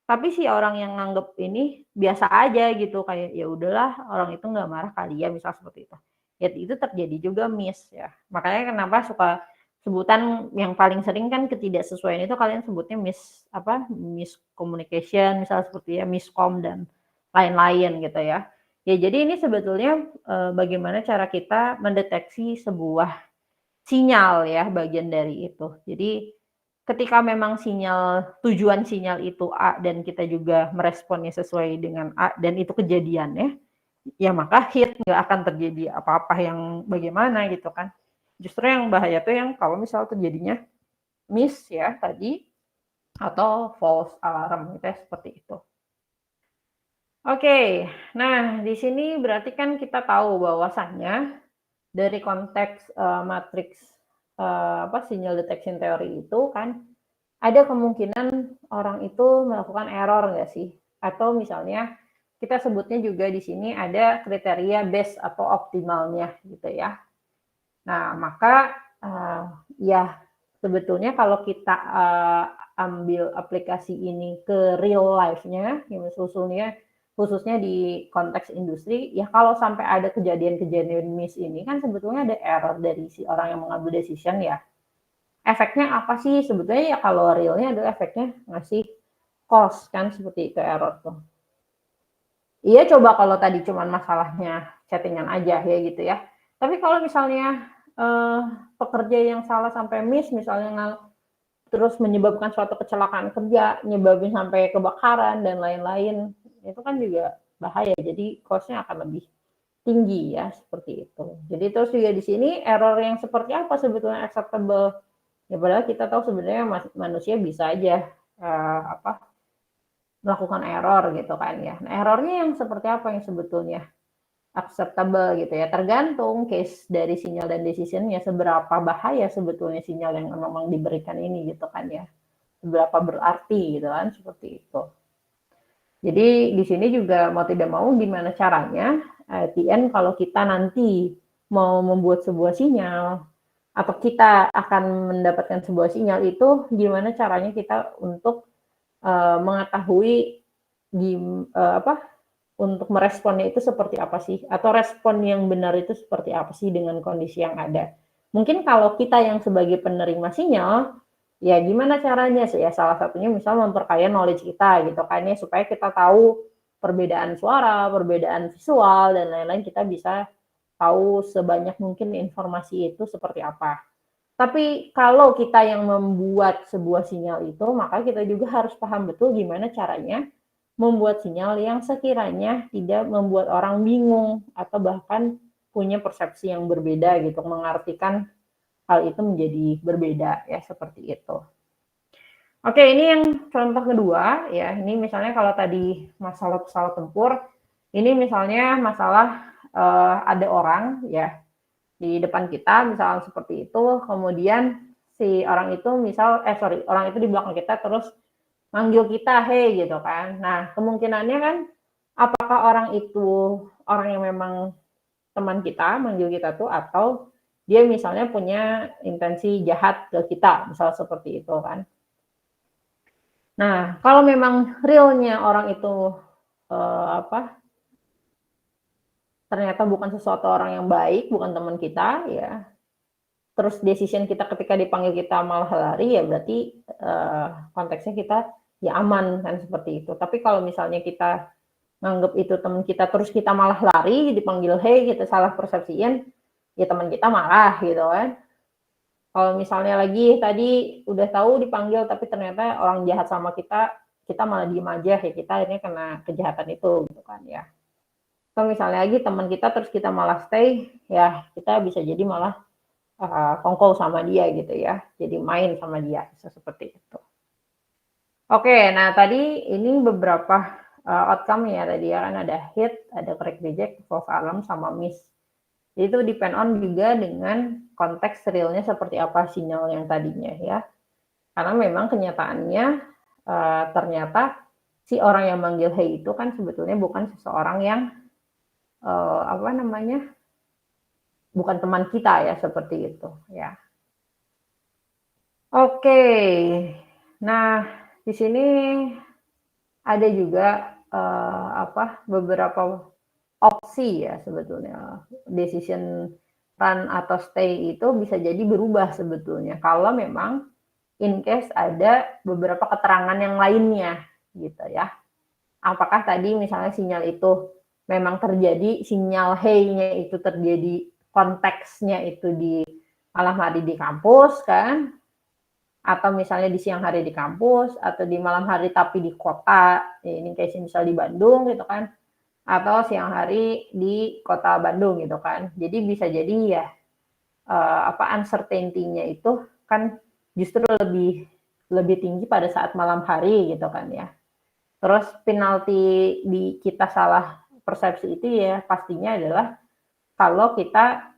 tapi si orang yang nganggep ini biasa aja gitu kayak ya udahlah orang itu nggak marah kali ya misal seperti itu. Ya itu terjadi juga miss ya. Makanya kenapa suka sebutan yang paling sering kan ketidaksesuaian itu kalian sebutnya miscommunication misal seperti ya miscom dan lain-lain gitu ya. Ya jadi ini sebetulnya bagaimana cara kita mendeteksi sebuah sinyal ya, bagian dari itu. Jadi ketika memang tujuan sinyal itu A dan kita juga meresponnya sesuai dengan A dan itu kejadiannya, ya maka hit nggak akan terjadi apa-apa yang bagaimana gitu kan. Justru yang bahaya tuh yang kalau misal terjadinya miss ya tadi atau false alarm gitu ya, seperti itu. Oke, nah di sini berarti kan kita tahu bahwasannya dari konteks matriks sinyal detection theory itu kan ada kemungkinan orang itu melakukan error nggak sih? Atau misalnya kita sebutnya juga di sini ada kriteria best atau optimalnya gitu ya. Nah maka ya sebetulnya kalau kita ambil aplikasi ini ke real life-nya, ya khususnya di konteks industri, ya kalau sampai ada kejadian-kejadian miss ini kan sebetulnya ada error dari si orang yang mengambil decision ya. Efeknya apa sih? Sebetulnya ya kalau realnya adalah efeknya ngasih cost kan seperti itu error tuh. Iya coba kalau tadi cuman masalahnya chattingan aja ya gitu ya. Tapi kalau misalnya pekerja yang salah sampai miss misalnya terus menyebabkan suatu kecelakaan kerja, nyebabin sampai kebakaran dan lain-lain, itu kan juga bahaya. Jadi cost-nya akan lebih tinggi ya seperti itu. Jadi terus juga di sini error yang seperti apa sebetulnya acceptable? Ya padahal kita tahu sebenarnya manusia bisa aja melakukan error gitu kan ya. Nah, errornya yang seperti apa yang sebetulnya acceptable gitu ya, tergantung case dari sinyal dan decision-nya, seberapa bahaya sebetulnya sinyal yang memang diberikan ini gitu kan ya, seberapa berarti gitu kan, seperti itu. Jadi di sini juga mau tidak mau gimana caranya at the end kalau kita nanti mau membuat sebuah sinyal atau kita akan mendapatkan sebuah sinyal itu gimana caranya kita untuk mengetahui untuk meresponnya itu seperti apa sih? Atau respon yang benar itu seperti apa sih dengan kondisi yang ada? Mungkin kalau kita yang sebagai penerima sinyal, ya gimana caranya sih? Ya salah satunya misal memperkaya knowledge kita gitu kan ya, supaya kita tahu perbedaan suara, perbedaan visual, dan lain-lain, kita bisa tahu sebanyak mungkin informasi itu seperti apa. Tapi kalau kita yang membuat sebuah sinyal itu, maka kita juga harus paham betul gimana caranya membuat sinyal yang sekiranya tidak membuat orang bingung atau bahkan punya persepsi yang berbeda gitu, mengartikan hal itu menjadi berbeda ya, seperti itu. Oke, ini yang contoh kedua ya. Ini misalnya kalau tadi masalah pesawat tempur, ini misalnya masalah ada orang ya di depan kita, misalnya seperti itu, kemudian si orang itu orang itu di belakang kita terus manggil kita, hey gitu kan. Nah, kemungkinannya kan, apakah orang itu orang yang memang teman kita, manggil kita tuh, atau dia misalnya punya intensi jahat ke kita, misal seperti itu kan. Nah, kalau memang realnya orang itu ternyata bukan sesuatu orang yang baik, bukan teman kita, ya, terus decision kita ketika dipanggil kita malah lari, ya berarti konteksnya kita ya aman kan, seperti itu. Tapi kalau misalnya kita nganggep itu teman kita, terus kita malah lari, dipanggil hey, kita salah persepsiin, ya teman kita marah gitu kan. Kalau misalnya lagi tadi udah tahu dipanggil, tapi ternyata orang jahat sama kita, kita malah diem aja, ya kita akhirnya kena kejahatan itu gitu kan ya. Kalau misalnya lagi teman kita terus kita malah stay, ya kita bisa jadi malah kongkow sama dia gitu ya, jadi main sama dia, bisa seperti itu. Oke, nah tadi ini beberapa outcome ya, tadi ya kan ada hit, ada correct reject, false alarm, sama miss. Jadi itu depend on juga dengan konteks realnya seperti apa sinyal yang tadinya ya. Karena memang kenyataannya ternyata si orang yang manggil hey itu kan sebetulnya bukan seseorang yang bukan teman kita ya, seperti itu ya. Oke, nah di sini ada juga beberapa opsi ya sebetulnya. Decision run atau stay itu bisa jadi berubah sebetulnya kalau memang in case ada beberapa keterangan yang lainnya gitu ya. Apakah tadi misalnya sinyal itu memang terjadi, sinyal hey-nya itu terjadi, konteksnya itu di malam hari di kampus kan, atau misalnya di siang hari di kampus, atau di malam hari tapi di kota, ini kayak misal di Bandung gitu kan, atau siang hari di kota Bandung gitu kan. Jadi bisa jadi ya uncertainty-nya itu kan justru lebih tinggi pada saat malam hari gitu kan ya. Terus penalti di kita salah persepsi itu ya pastinya adalah kalau kita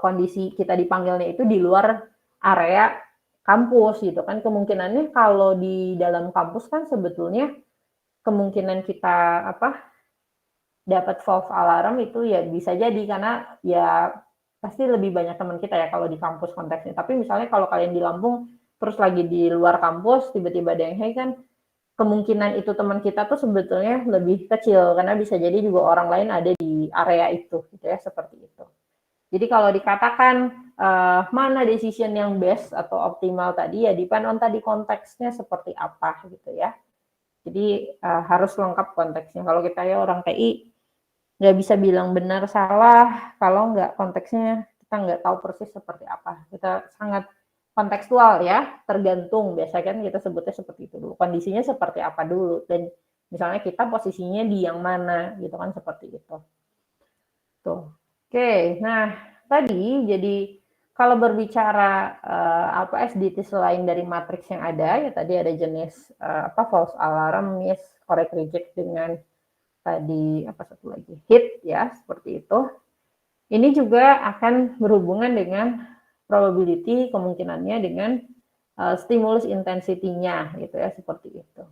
kondisi kita dipanggilnya itu di luar area kampus gitu kan. Kemungkinannya kalau di dalam kampus kan sebetulnya kemungkinan kita dapat false alarm itu ya bisa jadi, karena ya pasti lebih banyak teman kita ya kalau di kampus konteksnya. Tapi misalnya kalau kalian di Lampung terus lagi di luar kampus tiba-tiba ada yang hey kan, kemungkinan itu teman kita tuh sebetulnya lebih kecil, karena bisa jadi juga orang lain ada di area itu gitu ya, seperti itu. Jadi kalau dikatakan mana decision yang best atau optimal tadi, ya depend on tadi konteksnya seperti apa gitu ya. Jadi harus lengkap konteksnya. Kalau kita ya orang TI nggak bisa bilang benar salah kalau nggak konteksnya, kita nggak tahu persis seperti apa. Kita sangat kontekstual ya, tergantung, biasanya kan kita sebutnya seperti itu dulu. Kondisinya seperti apa dulu, dan misalnya kita posisinya di yang mana gitu kan, seperti itu. Tuh. Oke, nah tadi jadi kalau berbicara SDT selain dari matriks yang ada, ya tadi ada jenis false alarm, miss, correct reject, dengan tadi satu lagi hit ya, seperti itu. Ini juga akan berhubungan dengan probability, kemungkinannya dengan stimulus intensity-nya gitu ya, seperti itu.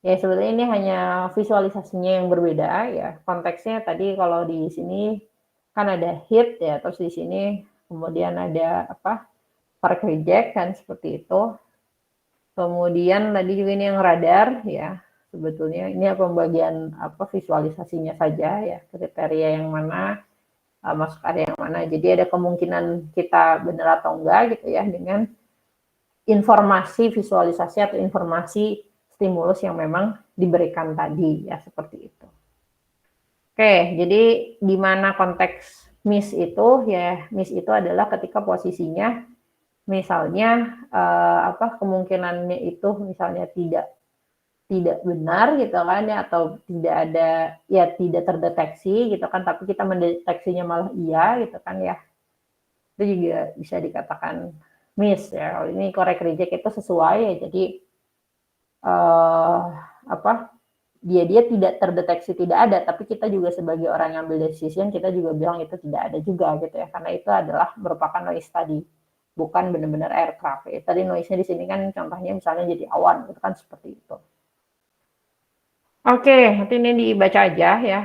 Ya sebetulnya ini hanya visualisasinya yang berbeda ya. Konteksnya tadi kalau di sini kan ada hit ya, terus di sini kemudian ada correct reject kan, seperti itu. Kemudian tadi juga ini yang radar ya, sebetulnya ini pembagian visualisasinya saja ya, kriteria yang mana masuk area yang mana. Jadi ada kemungkinan kita benar atau enggak gitu ya dengan informasi visualisasi atau informasi stimulus yang memang diberikan tadi ya, seperti itu. Oke, jadi di mana konteks miss itu ya, miss itu adalah ketika posisinya misalnya kemungkinannya itu misalnya tidak benar gitu kan ya, atau tidak ada ya, tidak terdeteksi gitu kan, tapi kita mendeteksinya malah iya gitu kan ya, itu juga bisa dikatakan miss ya. Kalau ini correct reject itu sesuai ya, jadi dia tidak terdeteksi, tidak ada, tapi kita juga sebagai orang yang ambil decision kita juga bilang itu tidak ada juga gitu ya, karena itu adalah merupakan noise tadi, bukan benar-benar aircraft ya. Tadi noise-nya di sini kan contohnya misalnya jadi awan gitu kan, seperti itu. Oke, nanti ini dibaca aja ya.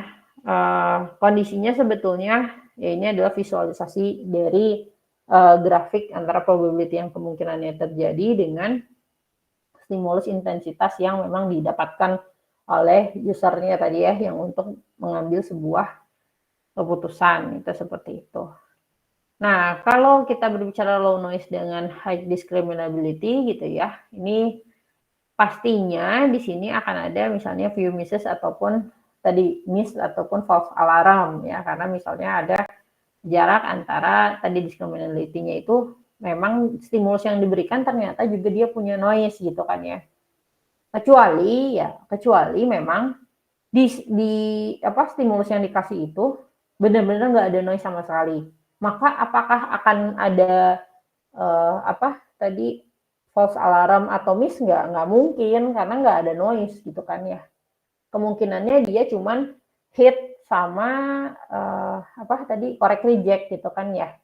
Kondisinya sebetulnya ya, ini adalah visualisasi dari grafik antara probability yang kemungkinannya terjadi dengan stimulus intensitas yang memang didapatkan oleh usernya tadi ya, yang untuk mengambil sebuah keputusan, itu seperti itu. Nah, kalau kita berbicara low noise dengan high discriminability gitu ya, ini pastinya di sini akan ada misalnya few misses ataupun tadi miss ataupun false alarm ya, karena misalnya ada jarak antara tadi discriminability-nya itu memang stimulus yang diberikan ternyata juga dia punya noise gitu kan ya. Kecuali memang di stimulus yang dikasih itu benar-benar nggak ada noise sama sekali. Maka apakah akan ada false alarm atau miss? Nggak mungkin, karena nggak ada noise gitu kan ya. Kemungkinannya dia cuman hit sama correct reject gitu kan ya.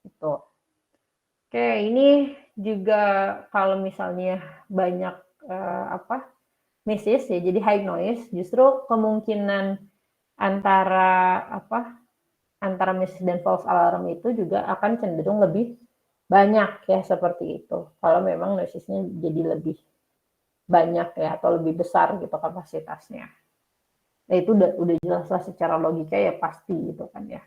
Itu. Oke, ini juga kalau misalnya banyak misses ya, jadi high noise, justru kemungkinan antara misses dan false alarm itu juga akan cenderung lebih banyak ya, seperti itu. Kalau memang noisesnya jadi lebih banyak ya, atau lebih besar gitu kapasitasnya. Nah, itu udah jelas lah secara logika ya, pasti gitu kan ya.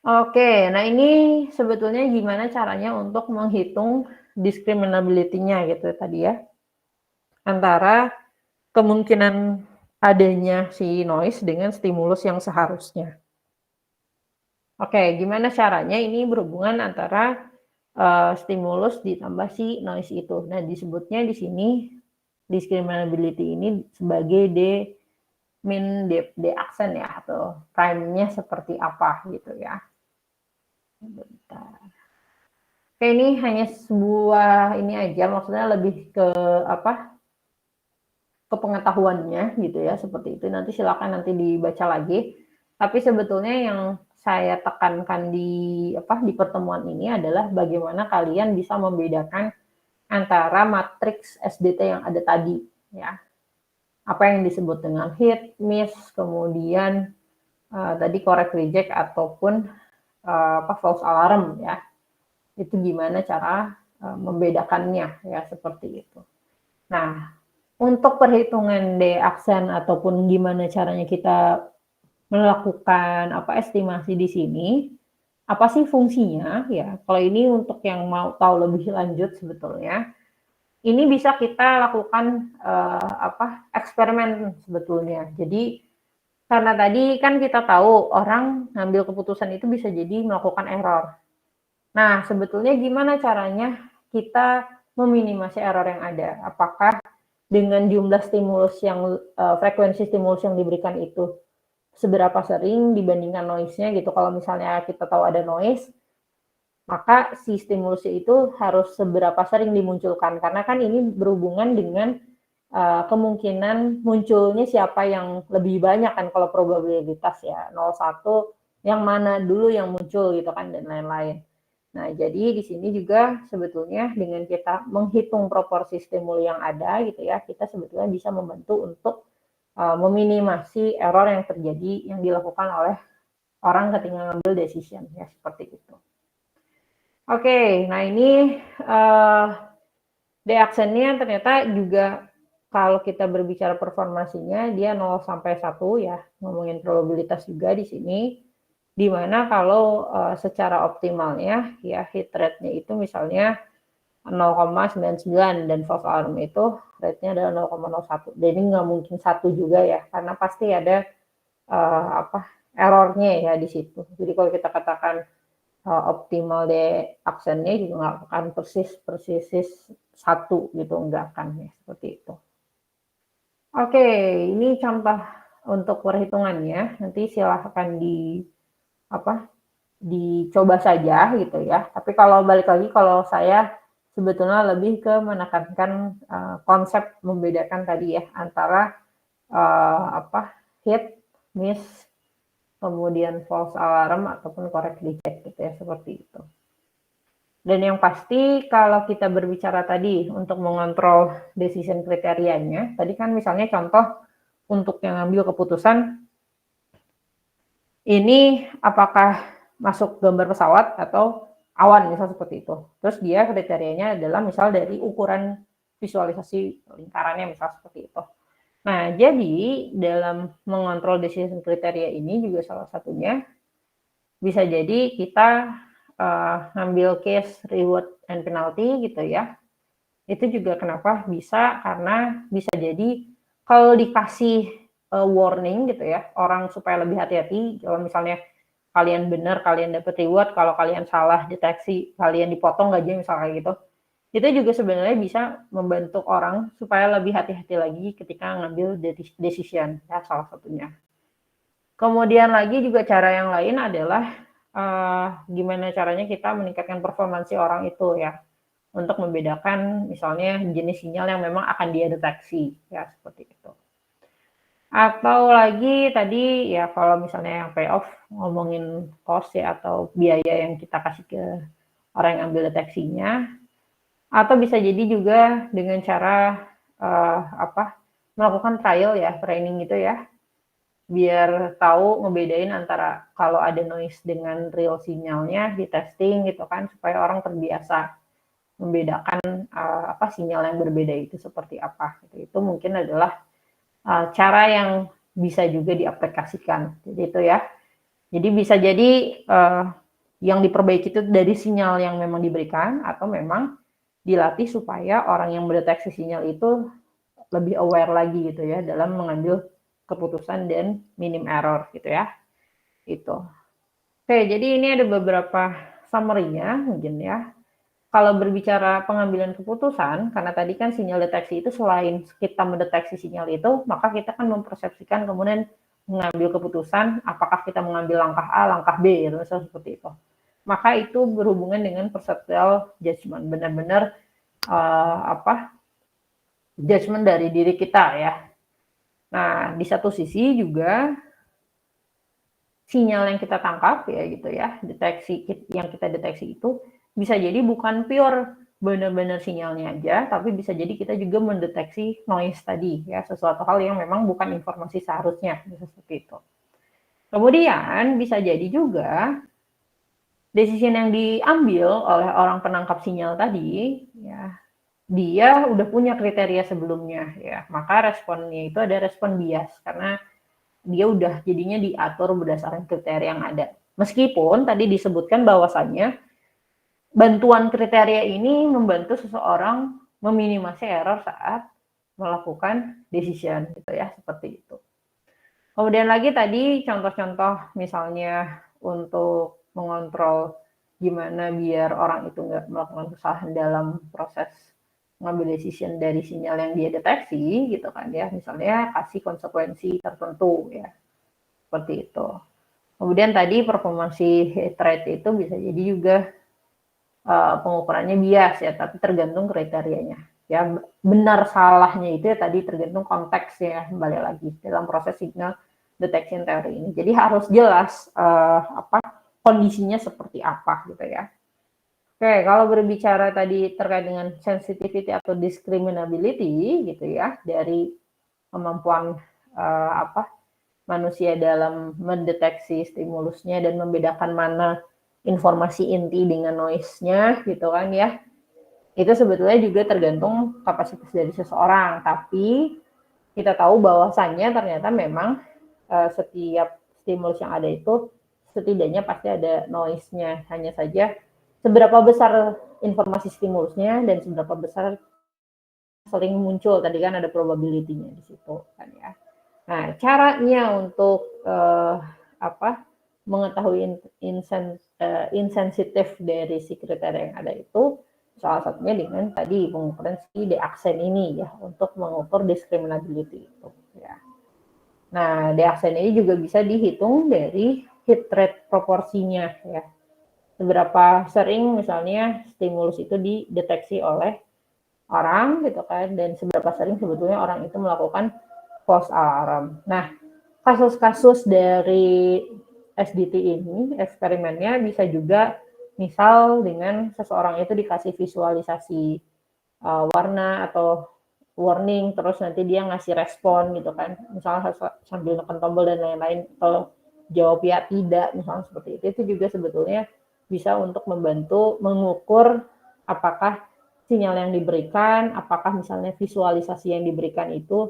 Oke, nah ini sebetulnya gimana caranya untuk menghitung discriminability-nya gitu tadi ya, antara kemungkinan adanya si noise dengan stimulus yang seharusnya. Oke, gimana caranya? Ini berhubungan antara stimulus ditambah si noise itu. Nah, disebutnya di sini discriminability ini sebagai min de-accent ya, atau prime-nya seperti apa gitu ya. Bentar. Oke, ini hanya sebuah ini aja, maksudnya lebih ke ke pengetahuannya gitu ya, seperti itu. Nanti silakan nanti dibaca lagi. Tapi sebetulnya yang saya tekankan di pertemuan ini adalah bagaimana kalian bisa membedakan antara matriks SDT yang ada tadi ya. Apa yang disebut dengan hit, miss, kemudian tadi correct reject ataupun false alarm ya. Itu gimana cara membedakannya ya, seperti itu. Nah, untuk perhitungan de-accent ataupun gimana caranya kita melakukan estimasi di sini, apa sih fungsinya ya? Kalau ini untuk yang mau tahu lebih lanjut sebetulnya, ini bisa kita lakukan eksperimen sebetulnya. Jadi karena tadi kan kita tahu orang ngambil keputusan itu bisa jadi melakukan error. Nah, sebetulnya gimana caranya kita meminimasi error yang ada? Apakah dengan jumlah stimulus yang frekuensi stimulus yang diberikan itu seberapa sering dibandingkan noise-nya gitu. Kalau misalnya kita tahu ada noise, maka si stimulusnya itu harus seberapa sering dimunculkan, karena kan ini berhubungan dengan kemungkinan munculnya siapa yang lebih banyak kan, kalau probabilitas ya 0,1 yang mana dulu yang muncul gitu kan, dan lain-lain. Nah, jadi di sini juga sebetulnya dengan kita menghitung proporsi stimuli yang ada gitu ya, kita sebetulnya bisa membantu untuk meminimasi error yang terjadi yang dilakukan oleh orang ketika ngambil decision ya, seperti itu. Oke, nah ini de-accent-nya ternyata juga kalau kita berbicara performansinya dia 0 sampai 1 ya, ngomongin probabilitas juga di sini. Di mana kalau secara optimalnya ya hit rate-nya itu misalnya 0,99 dan false alarm itu rate-nya adalah 0,01. Jadi nggak mungkin 1 juga ya, karena pasti ada error-nya ya di situ. Jadi kalau kita katakan optimal de aksennya juga nggak akan persis 1 gitu, nggak akan ya, seperti itu. Oke, ini contoh untuk perhitungannya. Nanti silahkan dicoba saja gitu ya. Tapi kalau balik lagi, kalau saya sebetulnya lebih ke menekankan konsep membedakan tadi ya antara hit, miss, kemudian false alarm ataupun correct reject gitu ya, seperti itu. Dan yang pasti kalau kita berbicara tadi untuk mengontrol decision kriterianya, tadi kan misalnya contoh untuk yang ambil keputusan ini apakah masuk gambar pesawat atau awan misal seperti itu. Terus dia kriterianya adalah misal dari ukuran visualisasi lingkarannya misal seperti itu. Nah, jadi dalam mengontrol decision kriteria ini juga salah satunya bisa jadi kita ngambil case reward and penalty gitu ya. Itu juga kenapa bisa, karena bisa jadi kalau dikasih warning gitu ya, orang supaya lebih hati-hati, kalau misalnya kalian benar kalian dapat reward, kalau kalian salah deteksi kalian dipotong gajinya misalnya gitu. Itu juga sebenarnya bisa membantu orang supaya lebih hati-hati lagi ketika ngambil decision ya, salah satunya. Kemudian lagi juga cara yang lain adalah gimana caranya kita meningkatkan performansi orang itu ya, untuk membedakan misalnya jenis sinyal yang memang akan dia deteksi ya, seperti itu. Atau lagi tadi ya kalau misalnya yang payoff ngomongin cost ya atau biaya yang kita kasih ke orang yang ambil deteksinya, atau bisa jadi juga dengan cara melakukan trial ya, training gitu ya, biar tahu ngebedain antara kalau ada noise dengan real sinyalnya di testing gitu kan, supaya orang terbiasa membedakan sinyal yang berbeda itu seperti apa gitu. Itu mungkin adalah cara yang bisa juga diaplikasikan. Jadi itu ya. Jadi bisa jadi yang diperbaiki itu dari sinyal yang memang diberikan, atau memang dilatih supaya orang yang mendeteksi sinyal itu lebih aware lagi gitu ya dalam mengambil keputusan dan minim error gitu ya. Itu. Oke, jadi ini ada beberapa summary-nya mungkin ya. Kalau berbicara pengambilan keputusan, karena tadi kan sinyal deteksi itu selain kita mendeteksi sinyal itu, maka kita kan mempersepsikan kemudian mengambil keputusan apakah kita mengambil langkah A, langkah B, gitu, seperti itu. Maka itu berhubungan dengan perceptual judgment, benar-benar judgment dari diri kita ya. Nah, di satu sisi juga sinyal yang kita tangkap ya gitu ya, deteksi yang kita deteksi itu bisa jadi bukan pure benar-benar sinyalnya aja, tapi bisa jadi kita juga mendeteksi noise tadi ya, sesuatu hal yang memang bukan informasi seharusnya, bisa seperti itu. Kemudian bisa jadi juga decision yang diambil oleh orang penangkap sinyal tadi ya, dia udah punya kriteria sebelumnya ya, maka responnya itu ada respon bias karena dia udah jadinya diatur berdasarkan kriteria yang ada. Meskipun tadi disebutkan bahwasannya bantuan kriteria ini membantu seseorang meminimasi error saat melakukan decision gitu ya, seperti itu. Kemudian lagi tadi contoh-contoh misalnya untuk mengontrol gimana biar orang itu nggak melakukan kesalahan dalam proses mengambil decision dari sinyal yang dia deteksi gitu kan ya, misalnya kasih konsekuensi tertentu ya, seperti itu. Kemudian tadi performansi hit rate itu bisa jadi juga pengukurannya bias ya, tapi tergantung kriterianya ya, benar salahnya itu ya tadi tergantung konteksnya, kembali lagi dalam proses signal detection theory ini. Jadi harus jelas kondisinya seperti apa gitu ya. Oke, kalau berbicara tadi terkait dengan sensitivity atau discriminability gitu ya, dari kemampuan manusia dalam mendeteksi stimulusnya dan membedakan mana informasi inti dengan noise-nya gitu kan ya. Itu sebetulnya juga tergantung kapasitas dari seseorang, tapi kita tahu bahwasannya ternyata memang setiap stimulus yang ada itu setidaknya pasti ada noise-nya. Hanya saja seberapa besar informasi stimulusnya dan seberapa besar sering muncul, tadi kan ada probability-nya di situ kan ya. Nah, caranya untuk mengetahui insensitif dari si kriteria yang ada itu salah satunya dengan tadi pengukuran si D-aksen ini ya, untuk mengukur discriminability itu ya. Nah, D-aksen ini juga bisa dihitung dari hit rate proporsinya ya. Seberapa sering misalnya stimulus itu dideteksi oleh orang gitu kan, dan seberapa sering sebetulnya orang itu melakukan false alarm. Nah, kasus-kasus dari SDT ini, eksperimennya bisa juga misal dengan seseorang itu dikasih visualisasi warna atau warning, terus nanti dia ngasih respon gitu kan, misalnya sambil neken tombol dan lain-lain, atau jawab ya tidak, misalnya seperti itu juga sebetulnya bisa untuk membantu mengukur apakah sinyal yang diberikan, apakah misalnya visualisasi yang diberikan itu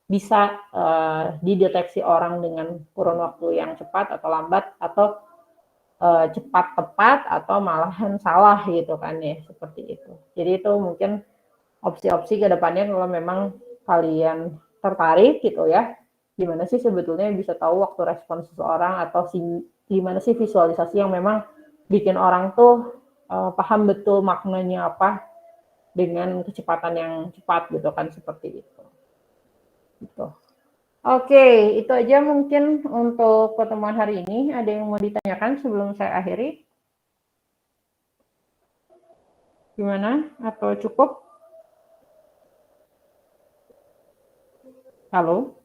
bisa dideteksi orang dengan kurun waktu yang cepat atau lambat, atau cepat tepat, atau malahan salah gitu kan ya, seperti itu. Jadi itu mungkin opsi-opsi ke depannya kalau memang kalian tertarik gitu ya, gimana sih sebetulnya bisa tahu waktu respon seseorang, atau gimana sih visualisasi yang memang bikin orang tuh paham betul maknanya apa dengan kecepatan yang cepat gitu kan, seperti itu. Gitu. Oke, itu aja mungkin untuk pertemuan hari ini. Ada yang mau ditanyakan sebelum saya akhiri? Gimana? Atau cukup? Halo?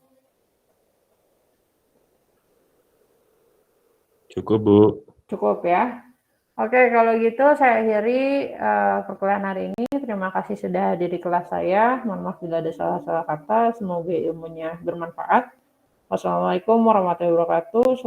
Cukup, Bu. Cukup ya. Oke, kalau gitu saya akhiri perkuliahan hari ini. Terima kasih sudah hadir di kelas saya. Mohon maaf bila ada salah-salah kata. Semoga ilmunya bermanfaat. Wassalamualaikum warahmatullahi wabarakatuh.